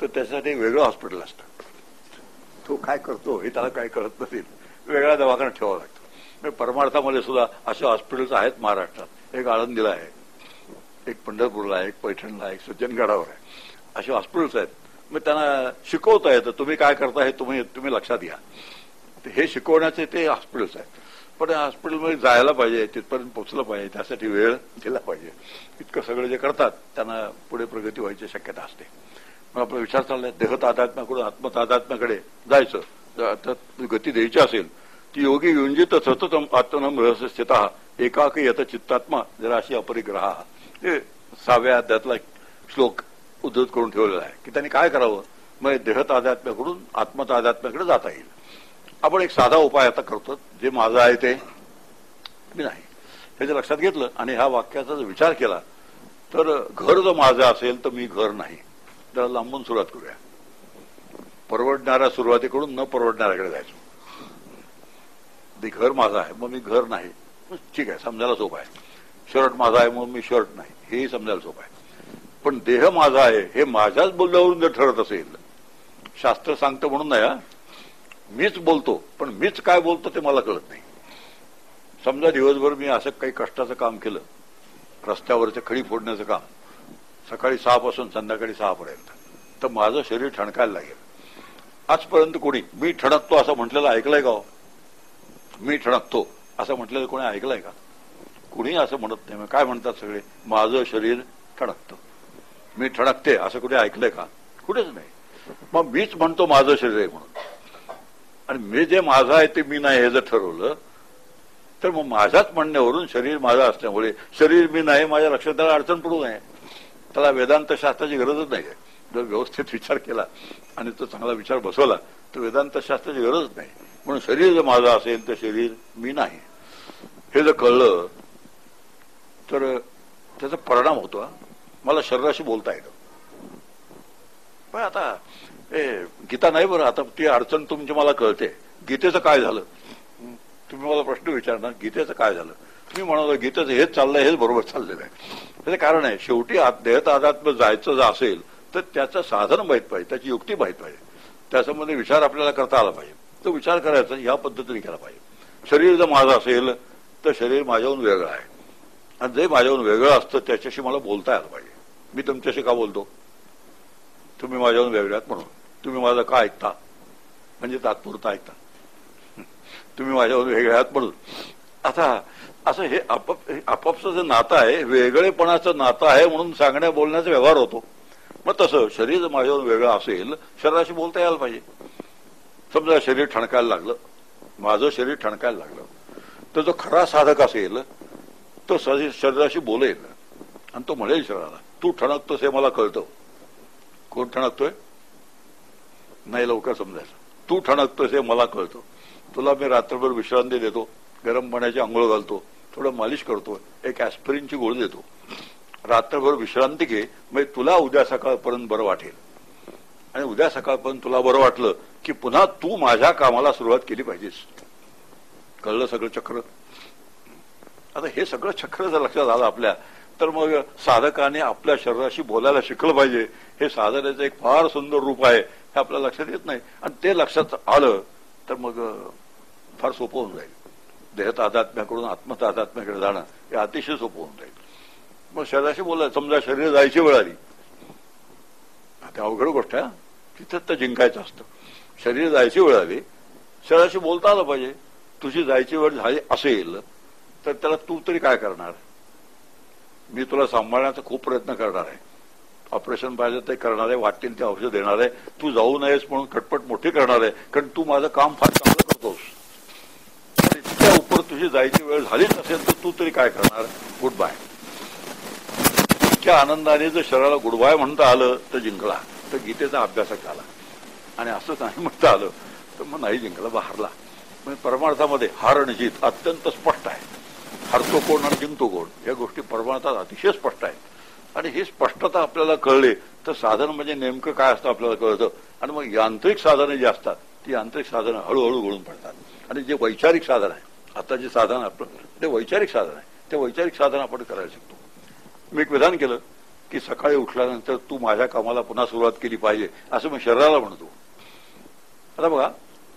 तर त्याच्यासाठी वेगळं हॉस्पिटल असतं. तो काय करतो हे त्याला काय कळत नसेल, वेगळा दवाखाना ठेवावा लागतो. परमार्थामध्ये सुद्धा अशा हॉस्पिटल्स आहेत महाराष्ट्रात. एक आळंदीला आहे, एक पंढरपूरला आहे, एक पैठणला आहे, एक सज्जनगडावर आहे. असे हॉस्पिटल्स आहेत. मग त्यांना शिकवता येतं तुम्ही काय करता हे तुम्ही लक्षात घ्या. हे शिकवण्याचे ते हॉस्पिटल्स आहेत. पण हॉस्पिटलमध्ये जायला पाहिजे, तिथपर्यंत पोहोचलं पाहिजे, त्यासाठी वेळ दिला पाहिजे. इतकं सगळं जे करतात त्यांना पुढे प्रगती व्हायची शक्यता असते. मग आपला विचार चाललाय देहतादात्म्याकडून आत्मतादात्म्याकडे जायचं. तर गती द्यायची असेल ती योगी युंजित सततम आत्मनम रहस्य स्थिता एकाकी यत चित्तात्मा जरा अशी अपरिग्रहा. हे 6व्या अध्यायातला श्लोक उद्धृत करून ठेवलेला आहे की त्यांनी काय करावं. मग देहतादात्म्याकडून आत्मतादात्म्याकडे जाता येईल. आपण एक साधा उपाय आता करतो, जे माझं आहे ते मी नाही ह्याचं लक्षात घेतलं आणि ह्या वाक्याचा जर विचार केला तर घर जर माझं असेल तर मी घर नाही. त्याला लांबून सुरुवात करूया. परवडणाऱ्या सुरुवातीकडून न परवडणाऱ्याकडे जायचो. ते घर माझं आहे मग मी घर नाही, ठीक आहे, समजायला सोपं आहे. शर्ट माझा आहे मग मी शर्ट नाही, हेही समजायला सोपं आहे. पण देह माझा आहे हे माझ्याच बोलण्यावरून जर ठरत असेल, शास्त्र सांगतं म्हणून नाही, मीच बोलतो पण मीच काय बोलतो ते मला कळत नाही. समजा दिवसभर मी असं काही कष्टाचं काम केलं, रस्त्यावरचं खडी फोडण्याचं काम, सकाळी 6 पासून संध्याकाळी 6 पर्यंत, तर माझं शरीर ठणकायला लागेल. आजपर्यंत कोणी मी ठणकतो असं म्हटलेलं ऐकलंय का? मी ठणकतो असं म्हटलेलं कोणी ऐकलंय का? कुणी असं म्हणत नाही. काय म्हणतात सगळे? माझं शरीर ठणकतं, मी ठणकते असं कुठे ऐकलंय का? कुठेच नाही. मग मीच म्हणतो माझं शरीर आहे म्हणून, आणि मी जे माझं आहे ते मी नाही हे जर ठरवलं तर मग माझ्याच म्हणण्यावरून शरीर माझं असल्यामुळे शरीर मी नाही माझ्या लक्षात त्याला अडचण पडू नये. त्याला वेदांत शास्त्राची गरजच नाही. जर व्यवस्थित विचार केला आणि तो चांगला विचार बसवला तर वेदांत शास्त्राची गरजच नाही. म्हणून शरीर जर माझं असेल तर शरीर मी नाही हे जर कळलं तर त्याचा परिणाम होतो. मला शरीराशी बोलता येतं. पण आता गीता नाही बरं, आता ती अडचण तुमची मला कळते. गीतेचं काय झालं? तुम्ही मला प्रश्न विचारणार गीतेचं काय झालं? तुम्ही म्हणाल गीतेचं हेच चाललंय, हेच बरोबर चाललेलं आहे. त्याचं कारण आहे शेवटी देहतादात्म्य जायचं जर असेल तर त्याचं साधन माहीत पाहिजे, त्याची युक्ती माहीत पाहिजे, त्याच्यामध्ये विचार आपल्याला करता आला पाहिजे. तो विचार करायचा ह्या पद्धतीने केला पाहिजे. शरीर जर माझं असेल तर शरीर माझ्याहून वेगळं आहे, आणि जे माझ्याहून वेगळं असतं त्याच्याशी मला बोलता आलं पाहिजे. मी तुमच्याशी का बोलतो? तुम्ही माझ्याहून वेगळ्यात म्हणून. तुम्ही माझं का ऐकता? म्हणजे तात्पुरता ऐकता. तुम्ही माझ्याहून वेगळ्यात म्हणून. आता असं हे आपापचं जे नातं आहे वेगळेपणाचं नातं आहे म्हणून सांगण्या बोलण्याचा व्यवहार होतो. मग तसं शरीर माझ्याहून वेगळं असेल, शरीराशी बोलता यायला पाहिजे. समजा शरीर ठणकायला लागलं, माझं शरीर ठणकायला लागलं, तर जो खरा साधक असेल तो शरीराशी बोलेल आणि तो म्हणेल शरीराला तू ठणकतोस हे मला कळतं. कोण ठणकतोय? नाही लवकर समजायचं. तू ठणकतोस हे मला कळतं. तुला मी रात्रभर विश्रांती देतो, गरम पाण्याची आंघोळ घालतो, थोडं मालिश करतो, एक ॲस्पिरिनची गोळी देतो, रात्रभर विश्रांती घे, मग तुला उद्या सकाळपर्यंत बरं वाटेल. आणि उद्या सकाळपर्यंत तुला बरं वाटलं की पुन्हा तू माझ्या कामाला सुरुवात केली पाहिजेस. कळलं सगळं चक्र? आता हे सगळं चक्र जर लक्षात आलं आपल्या, तर मग साधकाने आपल्या शरीराशी बोलायला शिकलं पाहिजे. हे साधनेचं एक फार सुंदर रूप आहे, हे आपल्याला लक्षात येत नाही. आणि ते लक्षात आलं तर मग फार सोपं होऊन जाईल. देहतादात्म्याकडून आत्मतादात्म्याकडे जाणं हे अतिशय सोपं होऊन जाईल. मग शरीराशी बोलायचं. समजा शरीर जायची वेळ आली, आता अवघड गोष्ट आहे, तिथंच तर जिंकायचं असतं. शरीर जायची वेळ आली, शरीराशी बोलता आलं पाहिजे. तुझी जायची वेळ झाली असेल तर त्याला तू तरी काय करणार? मी तुला सांभाळण्याचा खूप प्रयत्न करणार आहे, ऑपरेशन पाहिजे ते करणार आहे, वाटतील ते औषध देणार आहे, तू जाऊ नयेस म्हणून खटपट मोठी करणार आहे, कारण तू माझं काम फार चांगलं करतोस. आणि त्या उपर तुझी जायची वेळ झालीच असेल तर तू तरी काय करणार? Goodbye. इतक्या आनंदाने जर शरीराला गुड बाय म्हणता आलं तर जिंकला. तर गीतेचा अभ्यासक झाला आणि असं नाही म्हणता आलं तर मग नाही जिंकला, हारला. म्हणजे परमार्थामध्ये हार आणि जीत अत्यंत स्पष्ट आहे. हरतो कोण आणि जिंकतो कोण या गोष्टी परमार्थात अतिशय स्पष्ट आहेत. आणि ही स्पष्टता आपल्याला कळली तर साधन म्हणजे नेमकं काय असतं आपल्याला कळतं. आणि मग यांत्रिक साधनं जी असतात ती यांत्रिक साधनं हळूहळू गळून पडतात. आणि जे वैचारिक साधन आहे, आता जे साधन आपलं ते वैचारिक साधन आहे, ते वैचारिक साधन आपण करायला शिकतो. मी एक विधान केलं की सकाळी उठल्यानंतर तू माझ्या कामाला पुन्हा सुरुवात केली पाहिजे असं मी शरीराला म्हणतो. आता बघा,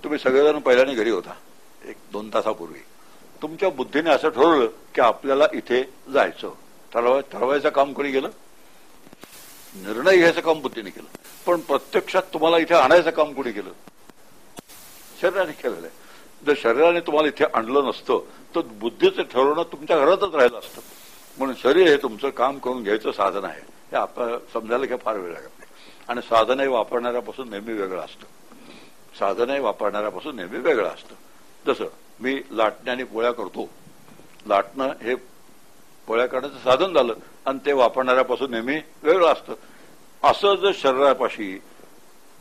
तुम्ही सगळेजण पहिल्याने घरी होता 1-2 तासापूर्वी. तुमच्या बुद्धीने असं ठरवलं की आपल्याला इथे जायचं. ठरवायचं काम कोणी केलं? निर्णय घ्यायचं काम बुद्धीने केलं. पण प्रत्यक्षात तुम्हाला इथे आणायचं काम कोणी केलं? शरीराने केलेलं आहे. जर शरीराने तुम्हाला इथे आणलं नसतं तर बुद्धीचं ठरवणं तुमच्या घरातच राहिलं असतं. म्हणून शरीर हे तुमचं काम करून घ्यायचं साधन आहे. हे आपल्याला समजायला काय फार वेळ लागत नाही. आणि साधनही वापरणाऱ्यापासून नेहमी वेगळं असतं. साधनही वापरणाऱ्यापासून नेहमी वेगळं असतं. जसं मी लाटण्याने पोळ्या करतो, लाटणं हे पोळ्या करण्याचं साधन झालं आणि ते वापरणाऱ्यापासून नेहमी वेगळं असतं. असं जर शरीरापाशी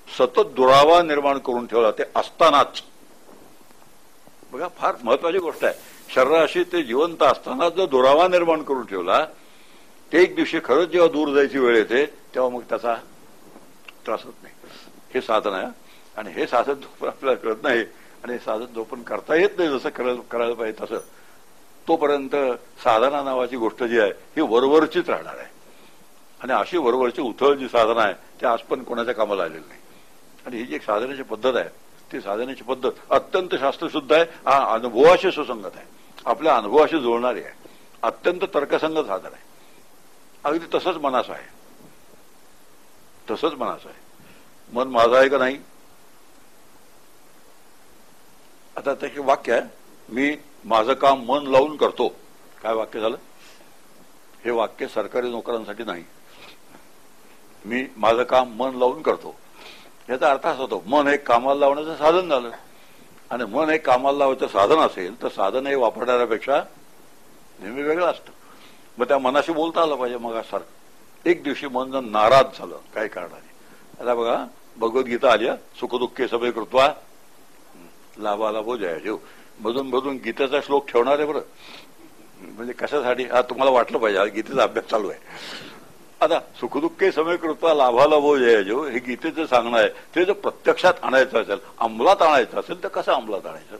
सतत दुरावा निर्माण करून ठेवला ते असतानाच, बघा फार महत्वाची गोष्ट आहे, शरीराशी ते जिवंत असताना जर दुरावा निर्माण करून ठेवला ते एक दिवशी खरंच जेव्हा दूर जायची वेळ येते तेव्हा मग त्याचा त्रास होत नाही. हे साधन आहे. आणि हे साधन जोपर्यंत आपल्याला कळत नाही आणि हे साधन जोपर्यंत करता येत नाही जसं करायला पाहिजे तसं, तोपर्यंत साधना नावाची गोष्ट जी आहे ही वरवरचीच राहणार आहे. आणि अशी वरवरची उथळ जी साधना आहे ते आज पण कोणाच्या कामाला आलेली नाही. आणि ही जी एक साधनाची पद्धत आहे ती साधनाची पद्धत अत्यंत शास्त्रशुद्ध आहे, अनुभवाशी सुसंगत आहे, आपल्या अनुभवाशी जुळणारी आहे, अत्यंत तर्कसंगत साधन आहे. अगदी तसंच मनाचं आहे, तसंच मनाचं आहे. मन माझं आहे का नाही? आता ते वाक्य आहे, मी माझं काम मन लावून करतो. काय वाक्य झालं? हे वाक्य सरकारी नोकरांसाठी नाही. मी माझं काम मन लावून करतो याचा अर्थ असा होतो, मन हे कामाला लावण्याचं साधन झालं. आणि मन हे कामाला लावायचं साधन असेल तर साधन हे वापरणाऱ्यापेक्षा नेहमी वेगळं असतं. मग त्या मनाशी बोलता आलं पाहिजे. मग सारखं एक दिवशी मन जर नाराज झालं काही कारणाने, आता बघा भगवद्गीता आली, सुखदुःखे सभे कृत्वा लाभा लाभो जया जेव, मधून मधून गीतेचा श्लोक ठेवणार आहे बरं. म्हणजे कशासाठी? हा तुम्हाला वाटलं पाहिजे हा गीतेचा अभ्यास चालू आहे. आता सुखदुःखे सभे कृत्वा लाभा लाभो जया जेव हे गीतेचं सांगणं आहे. ते जर प्रत्यक्षात आणायचं असेल, अंमलात आणायचं असेल तर कसं अंमलात आणायचं?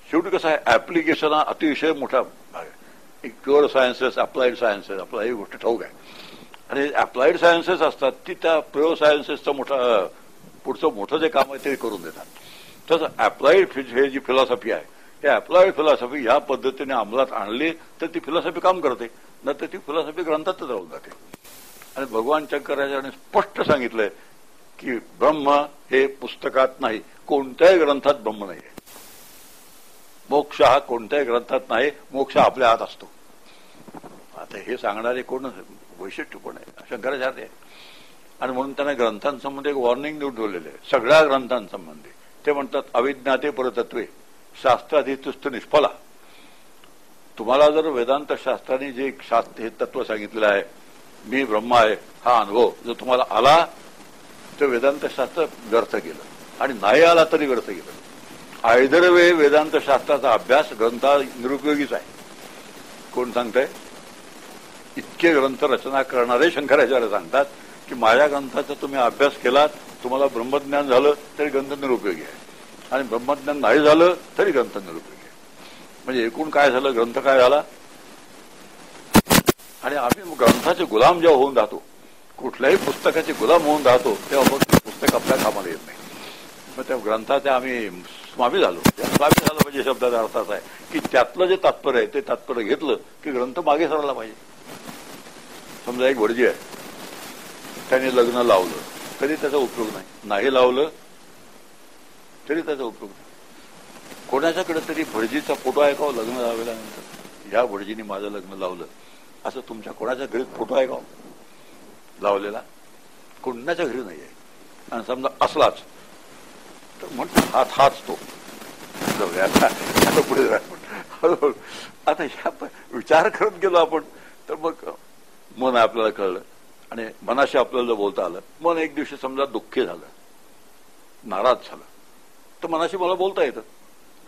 शेवटी कसं आहे, ऍप्लिकेशन हा अतिशय मोठा भाग आहे. एक प्युअर सायन्सेस, अप्लाइड सायन्सेस, आपल्याला ही गोष्ट ठाऊक आहे. आणि अप्लाइड सायन्सेस असतात ती त्या प्युअर सायन्सेसचं पुढचं मोठं जे काम आहे ते करून देतात. तसं अप्लाइड हे जी फिलॉसॉफी आहे ते अप्लाइड फिलॉसॉफी ह्या पद्धतीने अंमलात आणली तर ती फिलॉसॉफी काम करते, नंतर ती फिलॉसॉफी ग्रंथातच राहून जाते. आणि भगवान शंकराचार्याने स्पष्ट सांगितलंय की ब्रह्म हे पुस्तकात नाही, कोणत्याही ग्रंथात ब्रह्म नाही. मोक्ष हा कोणत्याही ग्रंथात नाही, मोक्ष आपल्या हात असतो. आता हे सांगणारे कोण वैशिष्ट्य कोण आहे? शंकराचार्य आहे. आणि म्हणून त्यांना ग्रंथांसंबंधी एक वॉर्निंग देऊन ठेवलेलं आहे सगळ्या ग्रंथांसंबंधी. ते म्हणतात अविज्ञाते परतत्वे शास्त्राधितुस्थ निष्फला. तुम्हाला जर वेदांत शास्त्राने जे हे तत्व सांगितलेलं आहे, मी ब्रह्म आहे हा अनुभव जर तुम्हाला आला तर वेदांत शास्त्र व्यर्थ गेलं आणि नाही आला तरी व्यर्थ गेलं. आयदर वे वेदांत शास्त्राचा अभ्यास ग्रंथा निरुपयोगीच आहे. कोण सांगतंय? इतके ग्रंथ रचना करणारे शंकराचार्य सांगतात की माझ्या ग्रंथाचा तुम्ही अभ्यास केलात, तुम्हाला ब्रह्मज्ञान झालं तरी ग्रंथ निरुपयोगी आहे आणि ब्रह्मज्ञान नाही झालं तरी ग्रंथ निरुपयोगी आहे. म्हणजे एकूण काय झालं, ग्रंथ काय झाला. आणि आम्ही ग्रंथाचे गुलाम जेव्हा होऊन राहतो, कुठल्याही पुस्तकाचे गुलाम होऊन राहतो, तेव्हा मग पुस्तक आपल्या कामाला येत नाही. मग त्या ग्रंथाचे आम्ही स्वामी झालो. स्वामी झालं म्हणजे शब्दाचा अर्थ असा आहे की त्यातलं जे तात्पर्य आहे ते तात्पर्य घेतलं की ग्रंथ मागे सरला पाहिजे. समजा एक भटजी आहे, त्याने लग्न लावलं तरी त्याचा उपयोग नाही, नाही लावलं तरी त्याचा उपयोग नाही. कोणाच्याकडे तरी भटजीचा फोटो आहे का लग्न लावल्यानंतर, या भटजीने माझं लग्न लावलं असं तुमच्या कोणाच्या घरीत फोटो आहे का लावलेला? कोणाच्या घरी नाही आहे. आणि समजा असलाच तर म्हणतो हाच तो. आता पुढे हळूहळू आता ह्या विचार करत गेलो आपण तर मग मन आपल्याला कळलं आणि मनाशी आपल्याला जर बोलता आलं, मन एक दिवशी समजा दुःखी झालं, नाराज झालं, तर मनाशी मला बोलता येतं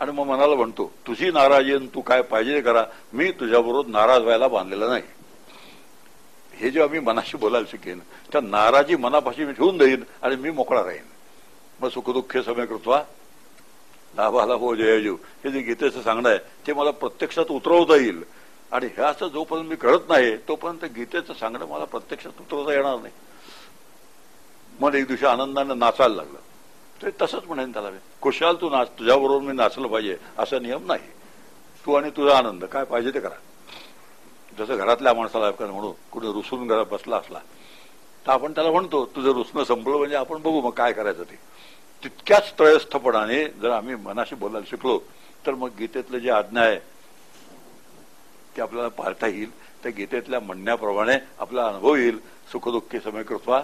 आणि मग मनाला म्हणतो तुझी नाराजी तू काय पाहिजे करा, मी तुझ्याबरोबर नाराज व्हायला बांधलेला नाही. हे जेव्हा मी मनाशी बोलायला शिकेन, त्या नाराजी मनापाशी मी ठेवून देईन आणि मी मोकळा राहीन. मग सुखदुःख समय कृत्वा लाभाला हो जयजीव, हे जे गीतेचं सांगणं आहे ते मला प्रत्यक्षात उतरवता येईल. आणि हे असं जोपर्यंत मी कळत नाही तोपर्यंत गीतेचं सांगणं मला प्रत्यक्षात उतरवता येणार नाही. मन एक दिवशी आनंदाने नाचायला लागलं, ते तसंच म्हणेन त्याला, खुशाल तू नाच, तुझ्याबरोबर मी नाचलं पाहिजे असा नियम नाही. तू आणि तुझा आनंद काय पाहिजे ते करा. जसं घरातल्या माणसाला म्हणू, कुणी रुसून घरात बसला असला तर आपण त्याला म्हणतो तुझं रुसणं संपलं म्हणजे आपण बघू मग काय करायचं ते. तितक्याच त्रयस्थपणाने जर आम्ही मनाशी बोलायला शिकलो तर मग गीतेतलं जे आज्ञा आहे ते आपल्याला पाळता येईल. त्या गीतेतल्या म्हणण्याप्रमाणे आपला अनुभव येईल. सुखदुःखी समय कृत्वा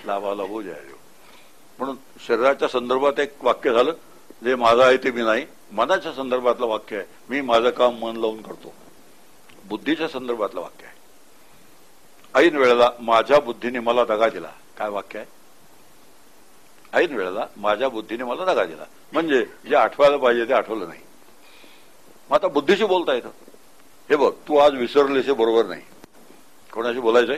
लाभाला हो जयदेव. म्हणून शरीराच्या संदर्भात एक वाक्य झालं, जे माझं आहे ते मी नाही. मनाच्या संदर्भातलं वाक्य आहे, मी माझं काम मन लावून करतो. बुद्धीच्या संदर्भातलं वाक्य आहे, ऐन वेळेला माझ्या बुद्धीने मला दगा दिला. काय वाक्य आहे? ऐन वेळेला माझ्या बुद्धीने मला दगा दिला, म्हणजे जे आठवायला पाहिजे ते आठवलं नाही. मग आता बुद्धीशी बोलता येतं. हे बघ, तू आज विसरलीस हे बरोबर नाही. कोणाशी बोलायचंय?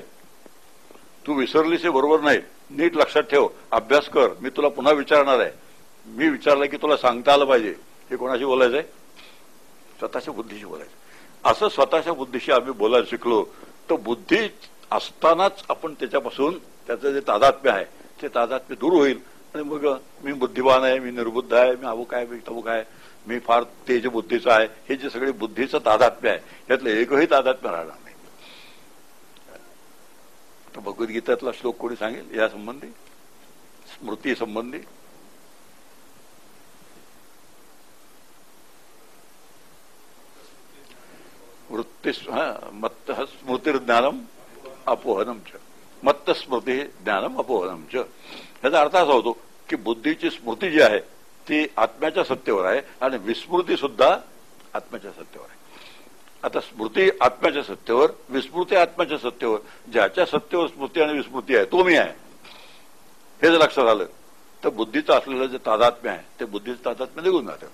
तू विसरलीस हे बरोबर नाही, नीट लक्षात ठेव, अभ्यास कर, मी तुला पुन्हा विचारणार आहे. मी विचारलं की तुला सांगता आलं पाहिजे. हे कोणाशी बोलायचंय? स्वतःच्या बुद्धीशी बोलायचं. असं स्वतःच्या बुद्धीशी आम्ही बोलायला शिकलो तर बुद्धी असतानाच आपण त्याच्यापासून त्याचं जे तादात्म्य आहे ते तादात्म्य दूर होईल. आणि मग मी बुद्धिवान आहे, मी निर्बुद्ध आहे, मी अमुक आहे, मी तमुक आहे, मी फार तेज बुद्धीचं आहे, हे जे सगळे बुद्धीचं तादात्म्य आहे यातलं एकही तादात्म्य राहणार नाही. तर भगवद्गीतेतला श्लोक कोणी सांगेल या संबंधी, स्मृती संबंधी? वृत्ती मत्त स्मृतिर्ज्ञानम अपोहनम च, मत्त स्मृती ज्ञानम अपोहनम च. याचा अर्थ असा होतो की बुद्धीची स्मृती जी आहे ती आत्म्याच्या सत्तेवर आहे आणि विस्मृती सुद्धा आत्म्याच्या सत्तेवर आहे. आता स्मृती आत्म्याच्या सत्तेवर, विस्मृती आत्म्याच्या सत्तेवर. ज्याच्या सत्तेवर स्मृती आणि विस्मृती आहे तो मी आहे. हे जर लक्षात आलं तर बुद्धीचं असलेलं जे तादात्म्य आहे ते बुद्धीचं तादात्म्य निघून जातं.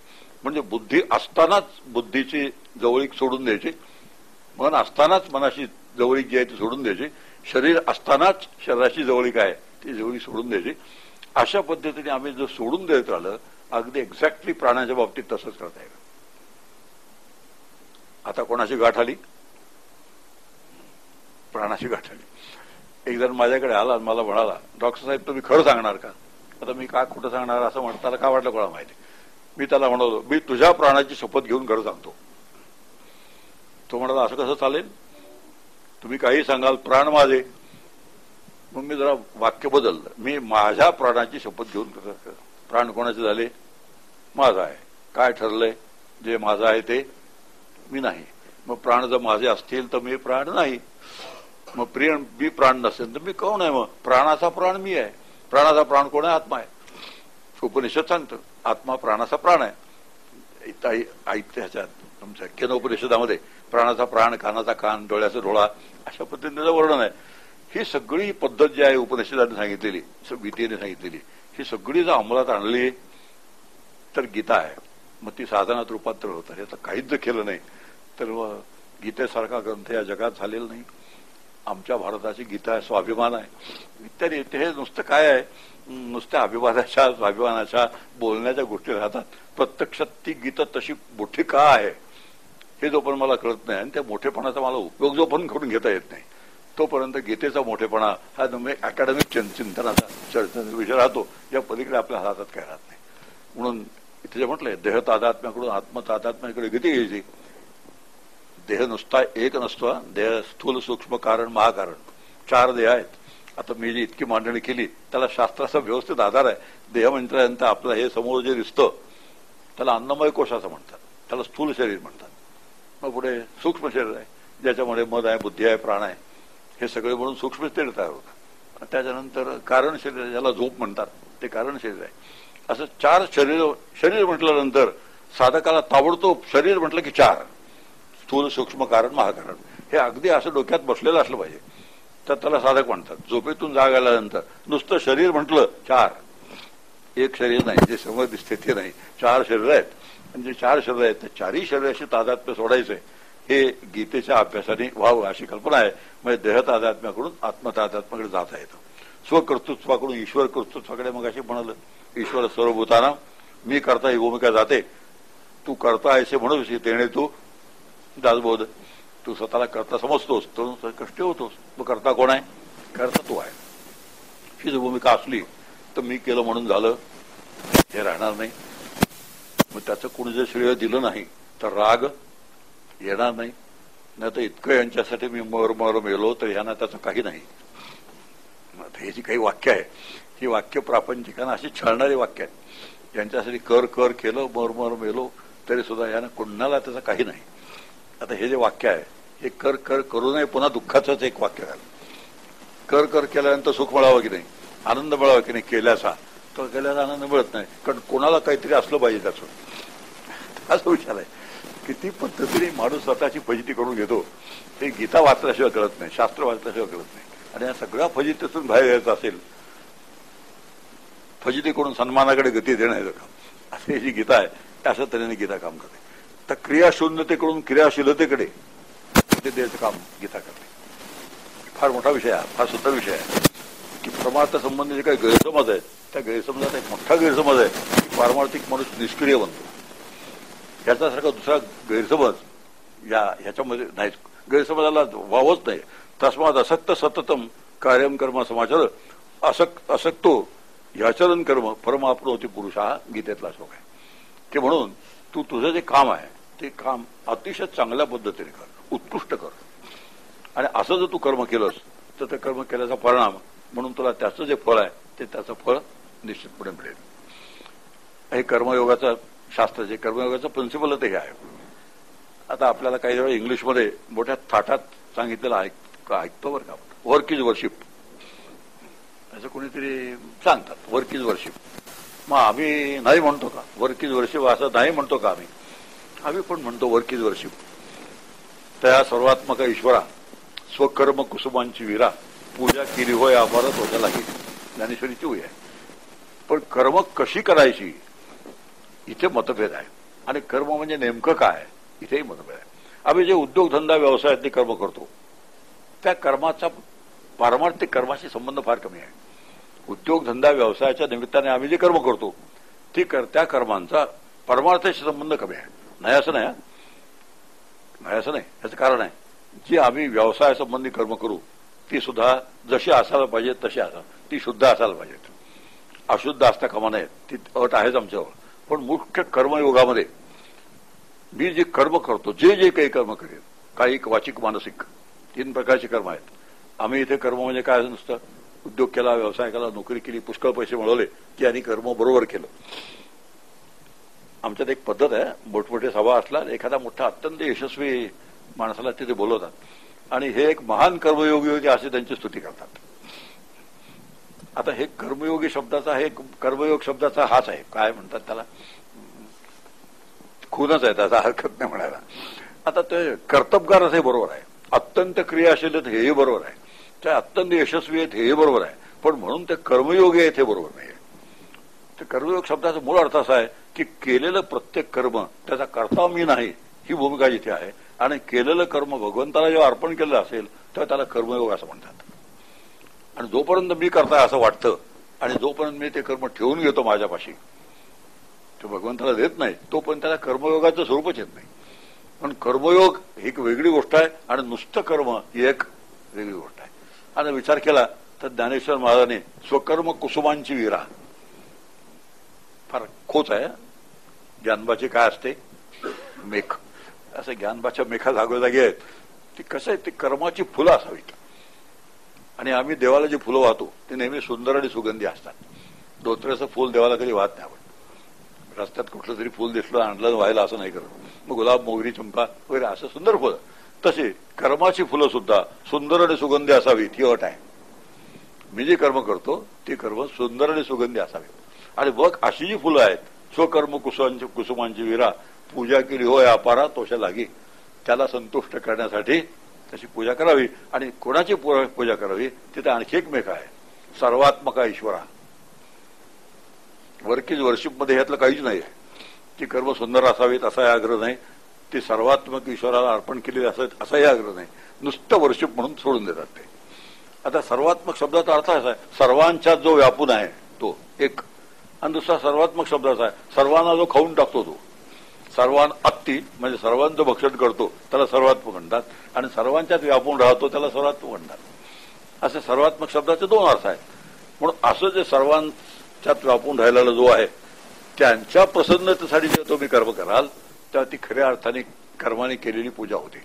म्हणजे बुद्धी असतानाच बुद्धीची जवळीक सोडून द्यायची, मन असतानाच मनाशी जवळीक जी आहे ती सोडून द्यायची, शरीर असतानाच शरीराची जवळीक आहे ती जवळीक सोडून द्यायची. अशा पद्धतीने आम्ही जर सोडून देत राहिलं, अगदी एक्झॅक्टली प्राण्याच्या बाबतीत तसंच करता येईल. आता कोणाची गाठ आली? प्राणाची गाठ आली. एक जण माझ्याकडे आला आणि मला म्हणाला, डॉक्टर साहेब तुम्ही खरं सांगणार का? आता मी काय खोटं सांगणार असं म्हणताना का वाटलं कोणा माहिती. मी त्याला म्हणालो, मी तुझ्या प्राणाची शपथ घेऊन खरं सांगतो. तो म्हणाला असं कसं चालेल, तुम्ही काही सांगाल, प्राण माझे. मग मी जरा वाक्य बदललं, मी माझ्या प्राणाची शपथ घेऊन कसं. प्राण कोणाचे झाले? माझा आहे. काय ठरलंय? जे माझं आहे ते मी नाही. मग प्राण जर माझे असतील तर मी प्राण नाही. मग मी प्राण नसेल तर मी कोण आहे? मग प्राणाचा प्राण मी आहे. प्राणाचा प्राण कोण आहे? आत्मा आहे. उपनिषद सांगतं आत्मा प्राणाचा प्राण आहे. ह्याच्यात तुमच्या केनोपनिषदामध्ये प्राणाचा प्राण, कानाचा कान, डोळ्याचा डोळा अशा पद्धतीचं वर्णन आहे. ही सगळी पद्धत जी आहे उपनिषदाने सांगितलेली, गीतेने सांगितलेली, ही सगळी जर अंमलात आणली तर गीता आहे. मग ती साधनात रूपांतर होत आहे. आता काहीच जर केलं नाही तर गीतेसारखा ग्रंथ या जगात झालेला नाही. आमच्या भारताची गीता आहे, स्वाभिमान आहे इत्यादी. हे नुसतं काय आहे, नुसत्या अभिमानाच्या स्वाभिमानाच्या बोलण्याच्या गोष्टी राहतात. प्रत्यक्षात ती गीता तशी मोठी का आहे हे जोपर्यंत मला कळत नाही आणि त्या मोठेपणाचा मला उपयोग जोपर्यंत करून घेता येत नाही तोपर्यंत गीतेचा मोठेपणा हा अकॅडमिक चिंतनाचा चर्चेचा विषय राहतो. या पलीकडे आपल्या हातात काय राहत नाही. म्हणून इथे जे म्हटलंय देह तादात्म्याकडून आत्मतादात्म्याकडे गती घ्यायची. देह नुसता एक नसतो. देह स्थूल, सूक्ष्म, कारण, महाकारण, 4 देह आहेत. आता मी जी इतकी मांडणी केली त्याला शास्त्राचा व्यवस्थित आधार आहे. देह म्हटल्यानंतर आपलं हे समोर जे दिसतं त्याला अन्नमय कोश असं म्हणतात, त्याला स्थूल शरीर म्हणतात. मग पुढे सूक्ष्म शरीर आहे ज्याच्यामध्ये मन आहे, बुद्धी आहे, प्राण आहे, हे सगळे म्हणून सूक्ष्म शरीर तयार होतं. त्याच्यानंतर कारण शरीर ज्याला झोप म्हणतात ते कारण शरीर आहे. असं 4 शरीर म्हटल्यानंतर साधकाला ताबडतोब शरीर म्हटलं की 4 स्थूल, सूक्ष्म, कारण, महाकारण हे अगदी असं डोक्यात बसलेलं असलं पाहिजे. तर त्याला साधक म्हणतात. झोपेतून जाग आल्यानंतर नुसतं शरीर म्हटलं 4, एक शरीर नाही, जे समोर दिसते ते नाही, 4 शरीर आहेत. आणि जे 4 शरीर आहेत त्या 4ही शरीराशी तादात्म्य सोडायचंय, हे गीतेच्या अभ्यासाने व्हावं अशी कल्पना आहे. म्हणजे देहतादात्म्याकडून आत्मतादात्म्याकडे जाता येतं. स्वकर्तृत्वाकडून ईश्वर कर्तृत्वाकडे. मग अशी म्हणाल ईश्वर सर्वभूताना, मी करता ही भूमिका जाते, तू करता ऐसे म्हणून तेणे तू दासबोध. तू स्वतःला करता समजतोस तर कष्टी होतोस. मग करता कोण आहे? करता तू आहे. ही जर भूमिका असली तर मी केलं म्हणून झालं हे राहणार नाही. मग त्याचं कोणी जर श्रेय दिलं नाही तर राग येणार नाही. नाही तर इतकं यांच्यासाठी मी मर मेलो तर ह्यांना त्याचं काही नाही. हे जी काही वाक्य आहे ही वाक्य प्रापंचिकांना अशी छळणारी वाक्य आहेत. यांच्यासाठी कर केलं, मर मेलो तरी सुद्धा यांना कुणाला त्याचं काही नाही. आता हे जे वाक्य आहे हे कर करू नये पुन्हा दुःखाचंच एक वाक्य झालं. कर केल्यानंतर सुख मिळावं की नाही, आनंद मिळावा की नाही केल्याचा, तर केल्याचा आनंद मिळत नाही. कारण कोणाला काहीतरी असलं पाहिजे त्याचं. असा विचार आहे. किती पद्धतीने माणूस स्वतःची फजिती करून घेतो हे गीता वाचल्याशिवाय कळत नाही, शास्त्र वाचल्याशिवाय कळत नाही. आणि या सगळ्या फजितीतून बाहेर यायचं असेल, फजिती करून सन्मानाकडे गती देण्याचं काम असे जी गीता आहे अशा तऱ्हेने गीता काम करते. तर क्रियाशून्यतेकडून क्रियाशीलतेकडे ते द्यायचं काम गीता करते. फार मोठा विषय आहे, फार सुंदर विषय आहे की परमार्थ संबंधी जे काही गैरसमज आहेत त्या गैरसमजात एक मोठा गैरसमज आहे की पारमार्थिक मनुष्य निष्क्रिय बनतो. याच्यासारखा दुसरा गैरसमज ह्याच्यामध्ये नाही. गैरसमजाला वावच नाही. तस्मात असक्त सततम कार्यम कर्म समाचार असक्तो ह्याचरण कर्म परमाप्नोती पुरुष, हा गीतेतला श्लोक आहे. की म्हणून तू तुझं जे काम आहे ते काम अतिशय चांगल्या पद्धतीने कर, उत्कृष्ट कर. आणि असं जर तू कर्म केलंस तर ते कर्म केल्याचा परिणाम म्हणून तुला त्याचं जे फळ आहे ते त्याचं फळ निश्चितपणे मिळेल. हे कर्मयोगाचं शास्त्र, जे कर्मयोगाचं प्रिन्सिपल ते हे आहे. आता आपल्याला काही वेळा इंग्लिशमध्ये मोठ्या थाटात सांगितलेलं ऐकतो बरं का, वर्क इज वर्शिप असं कोणीतरी सांगतात. Work is worship. मग आम्ही नाही म्हणतो का वर्क इज वर्शिप? असं नाही म्हणतो का आम्ही पण म्हणतो वर्क इज वर्शिप. त्या सर्वात्मक ईश्वरा स्वकर्म कुसुमांची विरा पूजा केली होय आभारत होत्या लागेल, ज्ञानेश्वरीची होई आहे. पण कर्म कशी करायची इथे मतभेद आहे. आणि कर्म म्हणजे नेमकं काय इथेही मतभेद आहे. आम्ही जे उद्योगधंदा व्यवसायातली कर्म करतो त्या कर्माचा पारमार्थिक कर्माशी संबंध फार कमी आहे. उद्योगधंदा व्यवसायाच्या निमित्ताने आम्ही जे कर्म करतो त्या कर्मांचा परमार्थाशी संबंध कमी आहे. नाही असं नाही. याचं कारण आहे जी आम्ही व्यवसायासंबंधी कर्म करू ती सुद्धा जशी असायला पाहिजे तशी असा, ती शुद्ध असायला पाहिजे. अशुद्ध असता कामा नये, ती अट आहेच आमच्यावर. पण मुख्य कर्मयोगामध्ये मी जे कर्म करतो, जे काही कर्म करेल, कायिक वाचिक मानसिक 3 प्रकारचे कर्म आहेत. आम्ही इथे कर्म म्हणजे काय नुसतं उद्योग केला, व्यवसाय केला, नोकरी केली, पुष्कळ पैसे मिळवले की आणि कर्म बरोबर केलं. आमच्यात एक पद्धत आहे, मोठमोठे सभा असला एखादा मोठा अत्यंत यशस्वी माणसाला तिथे बोलवतात आणि हे एक महान कर्मयोगी होते असे त्यांची स्तुती करतात. आता हे कर्मयोगी शब्दाचा, हे कर्मयोग शब्दाचा हाच आहे, काय म्हणतात त्याला, खूनच आहे, त्याचा हरकत नाही म्हणायला. आता ते कर्तबगार असे बरोबर आहे, अत्यंत क्रियाशील आहेत हेही बरोबर आहे, ते अत्यंत यशस्वी आहेत हेही बरोबर आहे. पण म्हणून ते कर्मयोगी आहेत हे बरोबर नाही. ते कर्मयोग शब्दाचा मूळ अर्थ असा आहे की केलेलं प्रत्येक कर्म त्याचा कर्ता मी नाही ही भूमिका जिथे आहे. आणि केलेलं कर्म भगवंताला जेव्हा अर्पण केलं असेल तर त्याला कर्मयोग असं म्हणतात. आणि जोपर्यंत मी करताय असं वाटतं आणि जोपर्यंत मी ते कर्म ठेवून घेतो माझ्यापाशी, तो भगवंताला देत नाही, तोपर्यंत त्याला कर्मयोगाचं स्वरूपच येत नाही. पण कर्मयोग ही एक वेगळी गोष्ट आहे आणि नुसतं कर्म ही एक वेगळी गोष्ट आहे. आणि विचार केला तर ज्ञानेश्वर महाराजांनी स्वकर्म कुसुमांची विरा, फार खोच आहे. ज्ञानबाची काय असते, मेख, असं ज्ञानबाच्या मेखा जागोजागी आहेत. ती कसं आहे, ती कर्माची फुलं असावीत. आणि आम्ही देवाला जी फुलं वाहतो ती नेहमी सुंदर आणि सुगंधी असतात. धोत्र्याचं फुल देवाला कधी वाहत नाही आपण. रस्त्यात कुठलं तरी फुल दिसलं आणलं व्हायला असं नाही करत. मग गुलाब, मोगरी, चंपा वगैरे असं सुंदर फुलं. तशी कर्माची फुलं सुद्धा सुंदर आणि सुगंधी असावीत ही अट आहे. मी जे कर्म करतो ती कर्म सुंदर आणि सुगंधी असावी. आणि मग अशी जी फुलं आहेत, स्वकर्म कुसुमांची विरा पूजा केली होय अपारा तोषा लागी, त्याला संतुष्ट करण्यासाठी तशी पूजा करावी. आणि कोणाची पूजा करावी तिथे आणखी एक मेघ आहे, सर्वात्मका ईश्वरा. वर्किंग वर्शिपमध्ये ह्यातलं काहीच नाही की कर्म सुंदर असावेत असाही आग्रह नाही, ते सर्वात्मक ईश्वराला अर्पण केलेले असावेत असाही आग्रह नाही, नुसतं वर्शिप म्हणून सोडून देतात ते. आता सर्वात्मक शब्दाचा अर्थ असा आहे, सर्वांच्यात जो व्यापून आहे तो एक. आणि दुसरा सर्वात्मक शब्द असा आहे, सर्वांना जो खाऊन टाकतो तो. सर्वान अत्ती म्हणजे सर्वांचं भक्षण करतो त्याला सर्वात्मक म्हणतात, आणि सर्वांच्यात व्यापून राहतो त्याला सर्वात्मक म्हणतात. असे सर्वात्मक शब्दाचे दोन अर्थ आहेत. म्हणून असं जे सर्वांच्यात व्यापून राहिलेला जो आहे त्यांच्या प्रसन्नतेसाठी जे तुम्ही कर्म कराल तेव्हा ती खऱ्या अर्थाने कर्माने केलेली पूजा होते.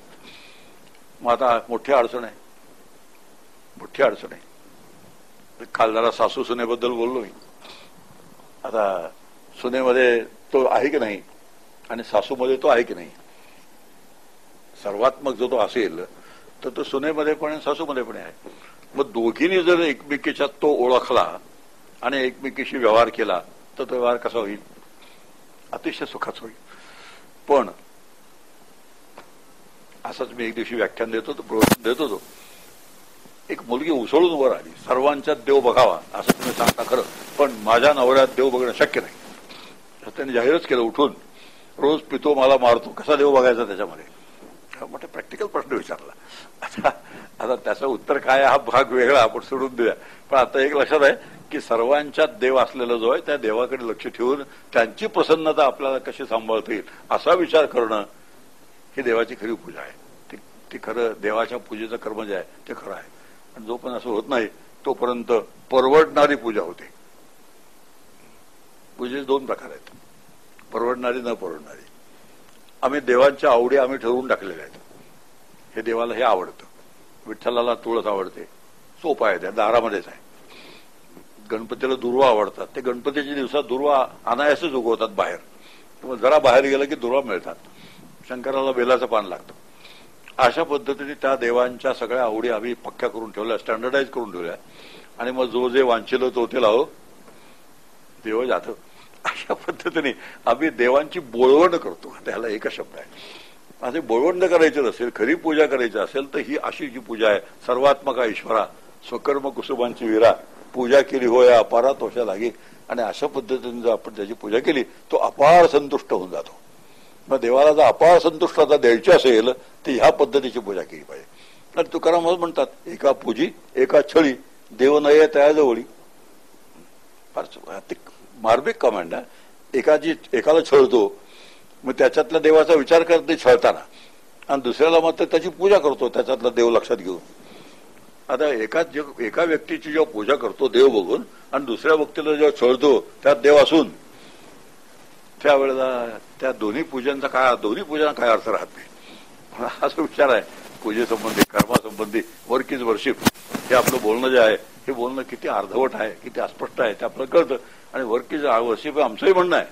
मग आता मोठी अडचण आहे, मोठी अडचण आहे. काल जरा सासू सुनेबद्दल बोललो मी. आता सुनेमध्ये तो आहे की नाही आणि सासूमध्ये तो आहे की नाही. सर्वात्मक जो तो असेल तर तो सुनेमध्ये पण सासूमध्ये पण आहे. मग दोघींनी जर एकमेकीच्या तो ओळखला आणि एकमेकीशी व्यवहार केला तर तो व्यवहार कसा होईल, अतिशय सुखाचा होईल. पण असंच मी एक दिवशी व्याख्यान देत होतो, प्रवचन देत होतो. एक मुलगी उसळून वर आली, सर्वांच्यात देव बघावा असं तुम्ही सांगता खरं, पण माझ्या नवऱ्यात देव बघणं शक्य नाही. त्यांनी जाहीरच केलं उठून, रोज पितो मला मारतो, कसा देव बघायचा त्याच्यामध्ये. मोठा प्रॅक्टिकल प्रश्न विचारला. आता त्याचं उत्तर काय हा भाग वेगळा आपण सोडून देऊया. पण आता एक लक्षात आहे की सर्वांच्यात देव असलेला जो आहे त्या देवाकडे लक्ष ठेवून त्यांची प्रसन्नता आपल्याला कशी सांभाळता येईल असा विचार करणं ही देवाची खरी पूजा आहे. ती खरं देवाच्या पूजेचं कर्म जे आहे ते खरं आहे. आणि जोपर्यंत असं होत नाही तोपर्यंत परवडणारी पूजा होते. पूजेचे दोन प्रकार आहेत, परवडणारी न परवडणारी. आम्ही देवांच्या आवडी आम्ही ठरवून टाकलेल्या आहेत. हे देवाला हे आवडतं, विठ्ठलाला तुळस आवडते, सोपं आहे, त्या दारामध्येच आहे. गणपतीला दुर्वा आवडतात, ते गणपतीच्या दिवसात दुर्वा अनायासच उगवतात बाहेर. मग जरा बाहेर गेलं की दुर्वा मिळतात. शंकराला बेलाचं पान लागतं. अशा पद्धतीने त्या देवांच्या सगळ्या आवडी आम्ही पक्क्या करून ठेवल्या, स्टँडर्डाईज करून ठेवल्या. आणि मग जो जे वांछिलं तो ते लावो देव जातं. अशा पद्धतीने आम्ही देवांची बोळवण करतो. त्याला एकच शब्द आहे. माझे बोळवण करायचे नसेल, खरी पूजा करायची असेल तर ही अशी जी पूजा आहे, सर्वात्मका ईश्वरा स्वकर्म कुसुमांची विरा, पूजा केली होय अपारा तोषा लागे. आणि अशा पद्धतीने जर आपण त्याची पूजा केली तो अपार संतुष्ट होऊन जातो. मग देवाला जर अपार संतुष्टता द्यायची असेल तर ह्या पद्धतीची पूजा केली पाहिजे. आणि तुकाराम म्हणतात, एका पूजी एका छळी देव नये त्याजवळी. फार मार्मिक कमांड आहे. एकाला छळतो मग त्याच्यातल्या देवाचा विचार करते छळताना, आणि दुसऱ्याला मात्र त्याची पूजा करतो त्याच्यातला देव लक्षात घेऊन. आता एका व्यक्तीची जेव्हा पूजा करतो देव बघून आणि दुसऱ्या व्यक्तीला जेव्हा छळतो त्यात देव असून, त्यावेळेला त्या दोन्ही पूजांचा काय अर्थ राहत नाही. असा विचार आहे. पूजेसंबंधी, कर्मासंबंधी, वर्क इज वर्शिप हे आपलं बोलणं जे आहे हे बोलणं किती अर्धवट आहे, किती अस्पष्ट आहे ते आपल्याला कळतं. आणि वर्क इज वर्शिप आमचंही म्हणणं आहे.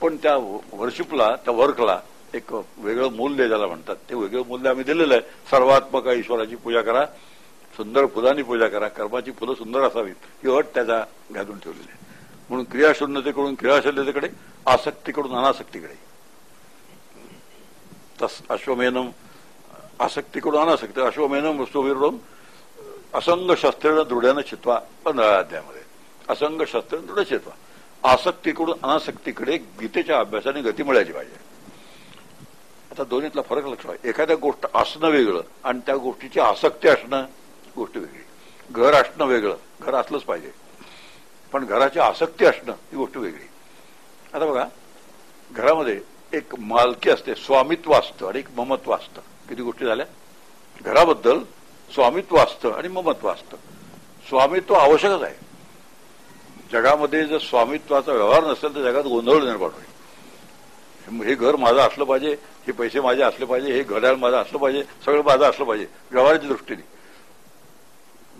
पण त्या वर्शिपला, त्या वर्कला एक वेगळं मूल्य ज्याला म्हणतात ते वेगळं मूल्य आम्ही दिलेलं आहे. सर्वात्मक ईश्वराची पूजा करा, सुंदर फुलांनी पूजा करा, कर्माची फुलं सुंदर असावीत ही अट त्याचा घालून ठेवलेली आहे. म्हणून क्रियाशून्यतेकडून क्रियाशीलतेकडे, आसक्तीकडून अनासक्तीकडे. अश्वमेनम आसक्तीकडून अनासक्ती, अश्वमेनम वस्तुविरोधम असंग शस्त्रेण दृढ्यानं चित्वा 15व्या अध्यायामध्ये. असंग शस्त्रेण दृढ चित्वा. आसक्तीकडून अनासक्तीकडे गीतेच्या अभ्यासाने गती मिळायची पाहिजे. आता दोन्हीतला फरक लक्षात. एखाद्या गोष्ट असणं वेगळं आणि त्या गोष्टीची आसक्ती असणं गोष्ट वेगळी. घर असणं वेगळं, घर असलंच पाहिजे, पण घराची आसक्ती असणं ही गोष्ट वेगळी. आता बघा, घरामध्ये एक मालकी असते, स्वामित्व असतं आणि एक ममत्व असतं. किती गोष्टी झाल्या. घराबद्दल स्वामित्व असतं आणि ममत्व असतं. स्वामित्व आवश्यकच आहे. जगामध्ये जर स्वामित्वाचा व्यवहार नसेल तर जगात गोंधळ निर्माण होईल. हे घर माझं असलं पाहिजे, हे पैसे माझे असले पाहिजे, हे घड्याळ माझं असलं पाहिजे, सगळं माझं असलं पाहिजे व्यवहाराच्या दृष्टीने.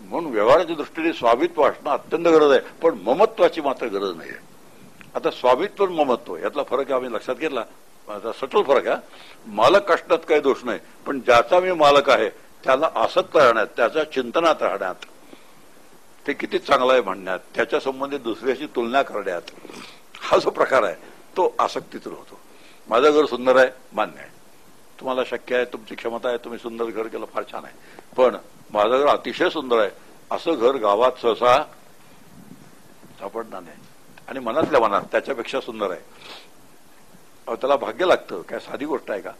म्हणून व्यवहाराच्या दृष्टीने स्वामित्व असणं अत्यंत गरज आहे, पण ममत्वाची मात्र गरज नाही आहे. आता स्वामित्व आणि ममत्व यातला फरक आम्ही लक्षात घेतला. आता सटल फरक आहे. मालक असण्यात काही दोष नाही, पण ज्याचा मी मालक आहे त्याला आसक्त राहण्यात, त्याच्या चिंतनात राहण्यात, ते किती चांगलं आहे म्हणण्यात, त्याच्या संबंधित दुसऱ्याशी तुलना करण्यात, हा जो प्रकार आहे तो आसक्तीतून होतो. माझं घर सुंदर आहे मान्य आहे, तुम्हाला शक्य आहे, तुमची क्षमता आहे, तुम्ही सुंदर घर केलं, फार छान आहे, पण माझं घर अतिशय सुंदर आहे असं घर गावात सहसा सापडणार नाही. आणि मनातल्या मनात त्याच्यापेक्षा सुंदर आहे, त्याला भाग्य लागतं. काय साधी गोष्ट आहे का?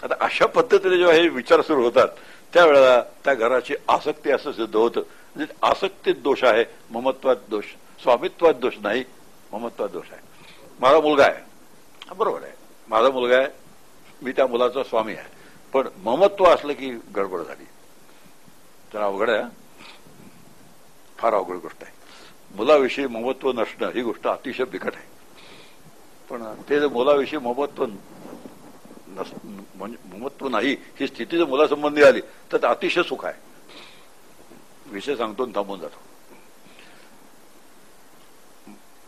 आता अशा पद्धतीने जेव्हा हे विचार सुरू होतात त्यावेळेला त्या घराची आसक्ती असं सिद्ध होतं. म्हणजे आसक्तीत दोष आहे, ममत्वात दोष, स्वामित्वात दोष नाही, ममत्वात दोष आहे. माझा मुलगा आहे, बरोबर आहे, माझा मुलगा आहे, मी त्या मुलाचा स्वामी आहे, पण ममत्व असलं की गडबड झाली तर अवघड आहे, फार अवघड गोष्ट आहे. मुलाविषयी ममत्व नसणं ही गोष्ट अतिशय बिकट आहे. पण ते जर मुलाविषयी ममत्व ममत्व नाही ही स्थिती जर मुलासंबंधी आली तर ते अतिशय सुख आहे. विषय सांगतो आणि थांबून जातो.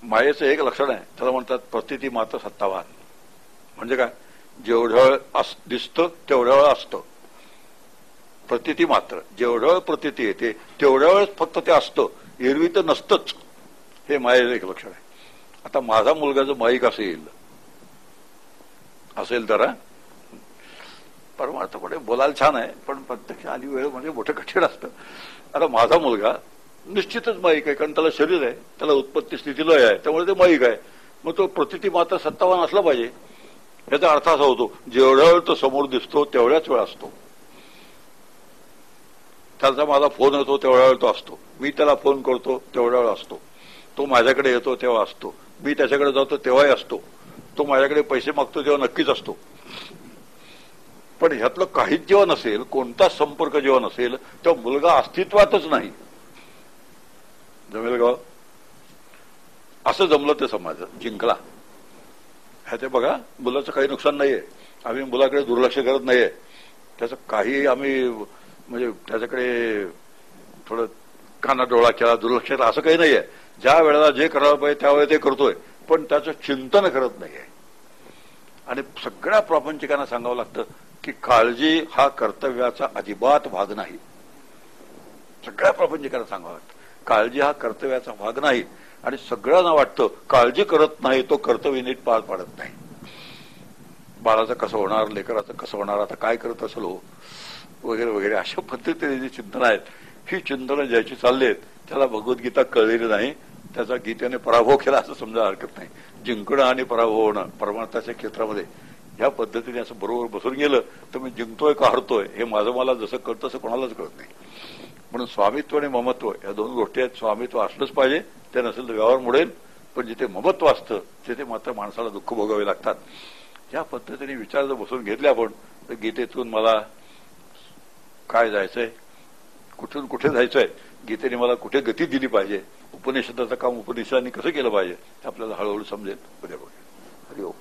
मायेचं एक लक्षण आहे, त्याला म्हणतात प्रतिती मात्र सत्तावान. म्हणजे काय? जेवढ्या वेळ दिसतं तेवढ्या वेळ असतं. प्रतिती मात्र, जेवढ्या वेळ प्रतिती येते तेवढ्या वेळेस फक्त ते असतं, एरवी तर नसतंच. हे मायेचं एक लक्षण आहे. आता माझा मुलगा जर माईक असेल तर परमार्थपणे बोलायला छान आहे, पण प्रत्यक्ष आली वेळ म्हणजे मोठं कठीण असतं. आता माझा मुलगा निश्चितच माईक आहे, कारण त्याला शरीर आहे, त्याला उत्पत्ती स्थितीलय आहे, त्यामुळे ते माईक आहे. मग तो प्रतिती मात्र सत्तावान असला पाहिजे. याचा अर्थ असा होतो, जेवढ्या वेळ तो समोर दिसतो तेवढ्याच वेळ असतो. त्याचा माझा फोन येतो तेवढ्या वेळ तो असतो, मी त्याला फोन करतो तेवढ्या वेळ असतो, तो माझ्याकडे येतो तेव्हा असतो, मी त्याच्याकडे जातो तेव्हाही असतो, तो माझ्याकडे पैसे मागतो तेव्हा नक्कीच असतो. पण ह्यातलं काहीच जेव्हा नसेल, कोणताच संपर्क जेव्हा नसेल, तेव्हा मुलगा अस्तित्वातच नाही. जमेल गाव असं जमलं ते समाज जिंकला. ह्याचे बघा, मुलाचं काही नुकसान नाहीये, आम्ही मुलाकडे दुर्लक्ष करत नाहीये, त्याचं काही आम्ही म्हणजे त्याच्याकडे थोडं काना डोळा केला, दुर्लक्ष केलं असं काही नाहीये. ज्या वेळेला जे करायला पाहिजे त्यावेळेला ते करतोय, पण त्याचं चिंतन करत नाहीये. आणि सगळ्या प्रापंचिकांना सांगावं लागतं की काळजी हा कर्तव्याचा अजिबात भाग नाही. सगळ्या प्रापंचिकांना सांगावं लागतं काळजी हा कर्तव्याचा भाग नाही. आणि सगळ्यांना वाटतं काळजी करत नाही तो कर्तव्य नीट पार पाडत नाही. बाळाचं कसं होणार, लेकराचं कसं होणार, आता काय करत असेल हो, वगैरे वगैरे अशा पद्धतीने जी चिंतनं आहेत, ही चिंतनं ज्याची चालली आहेत त्याला भगवद्गीता कळलेली नाही, त्याचा गीतेने पराभव केला असं समजायला हरकत नाही. जिंकणं आणि पराभव होणं परमार्थाच्या क्षेत्रामध्ये या पद्धतीने असं बरोबर बसून गेलं तर मी जिंकतोय का हरतोय हे माझं मला जसं कळतं तसं कोणालाच कळत नाही. म्हणून स्वामित्व आणि ममत्व या दोन गोष्टी आहेत. स्वामित्व असलंच पाहिजे, ते नसेल तर व्यवहार मोडेल, पण जिथे ममत्व असतं तिथे मात्र माणसाला दुःख भोगावे लागतात. या पद्धतीने विचार जर बसून घेतले आपण तर गीतेतून मला काय जायचंय, कुठून कुठे जायचंय, गीतेने मला कुठे गती दिली पाहिजे, उपनिषदाचं काम उपनिषदांनी कसं केलं पाहिजे आपल्याला हळूहळू समजेल. उद्या बघूया. हरिओम.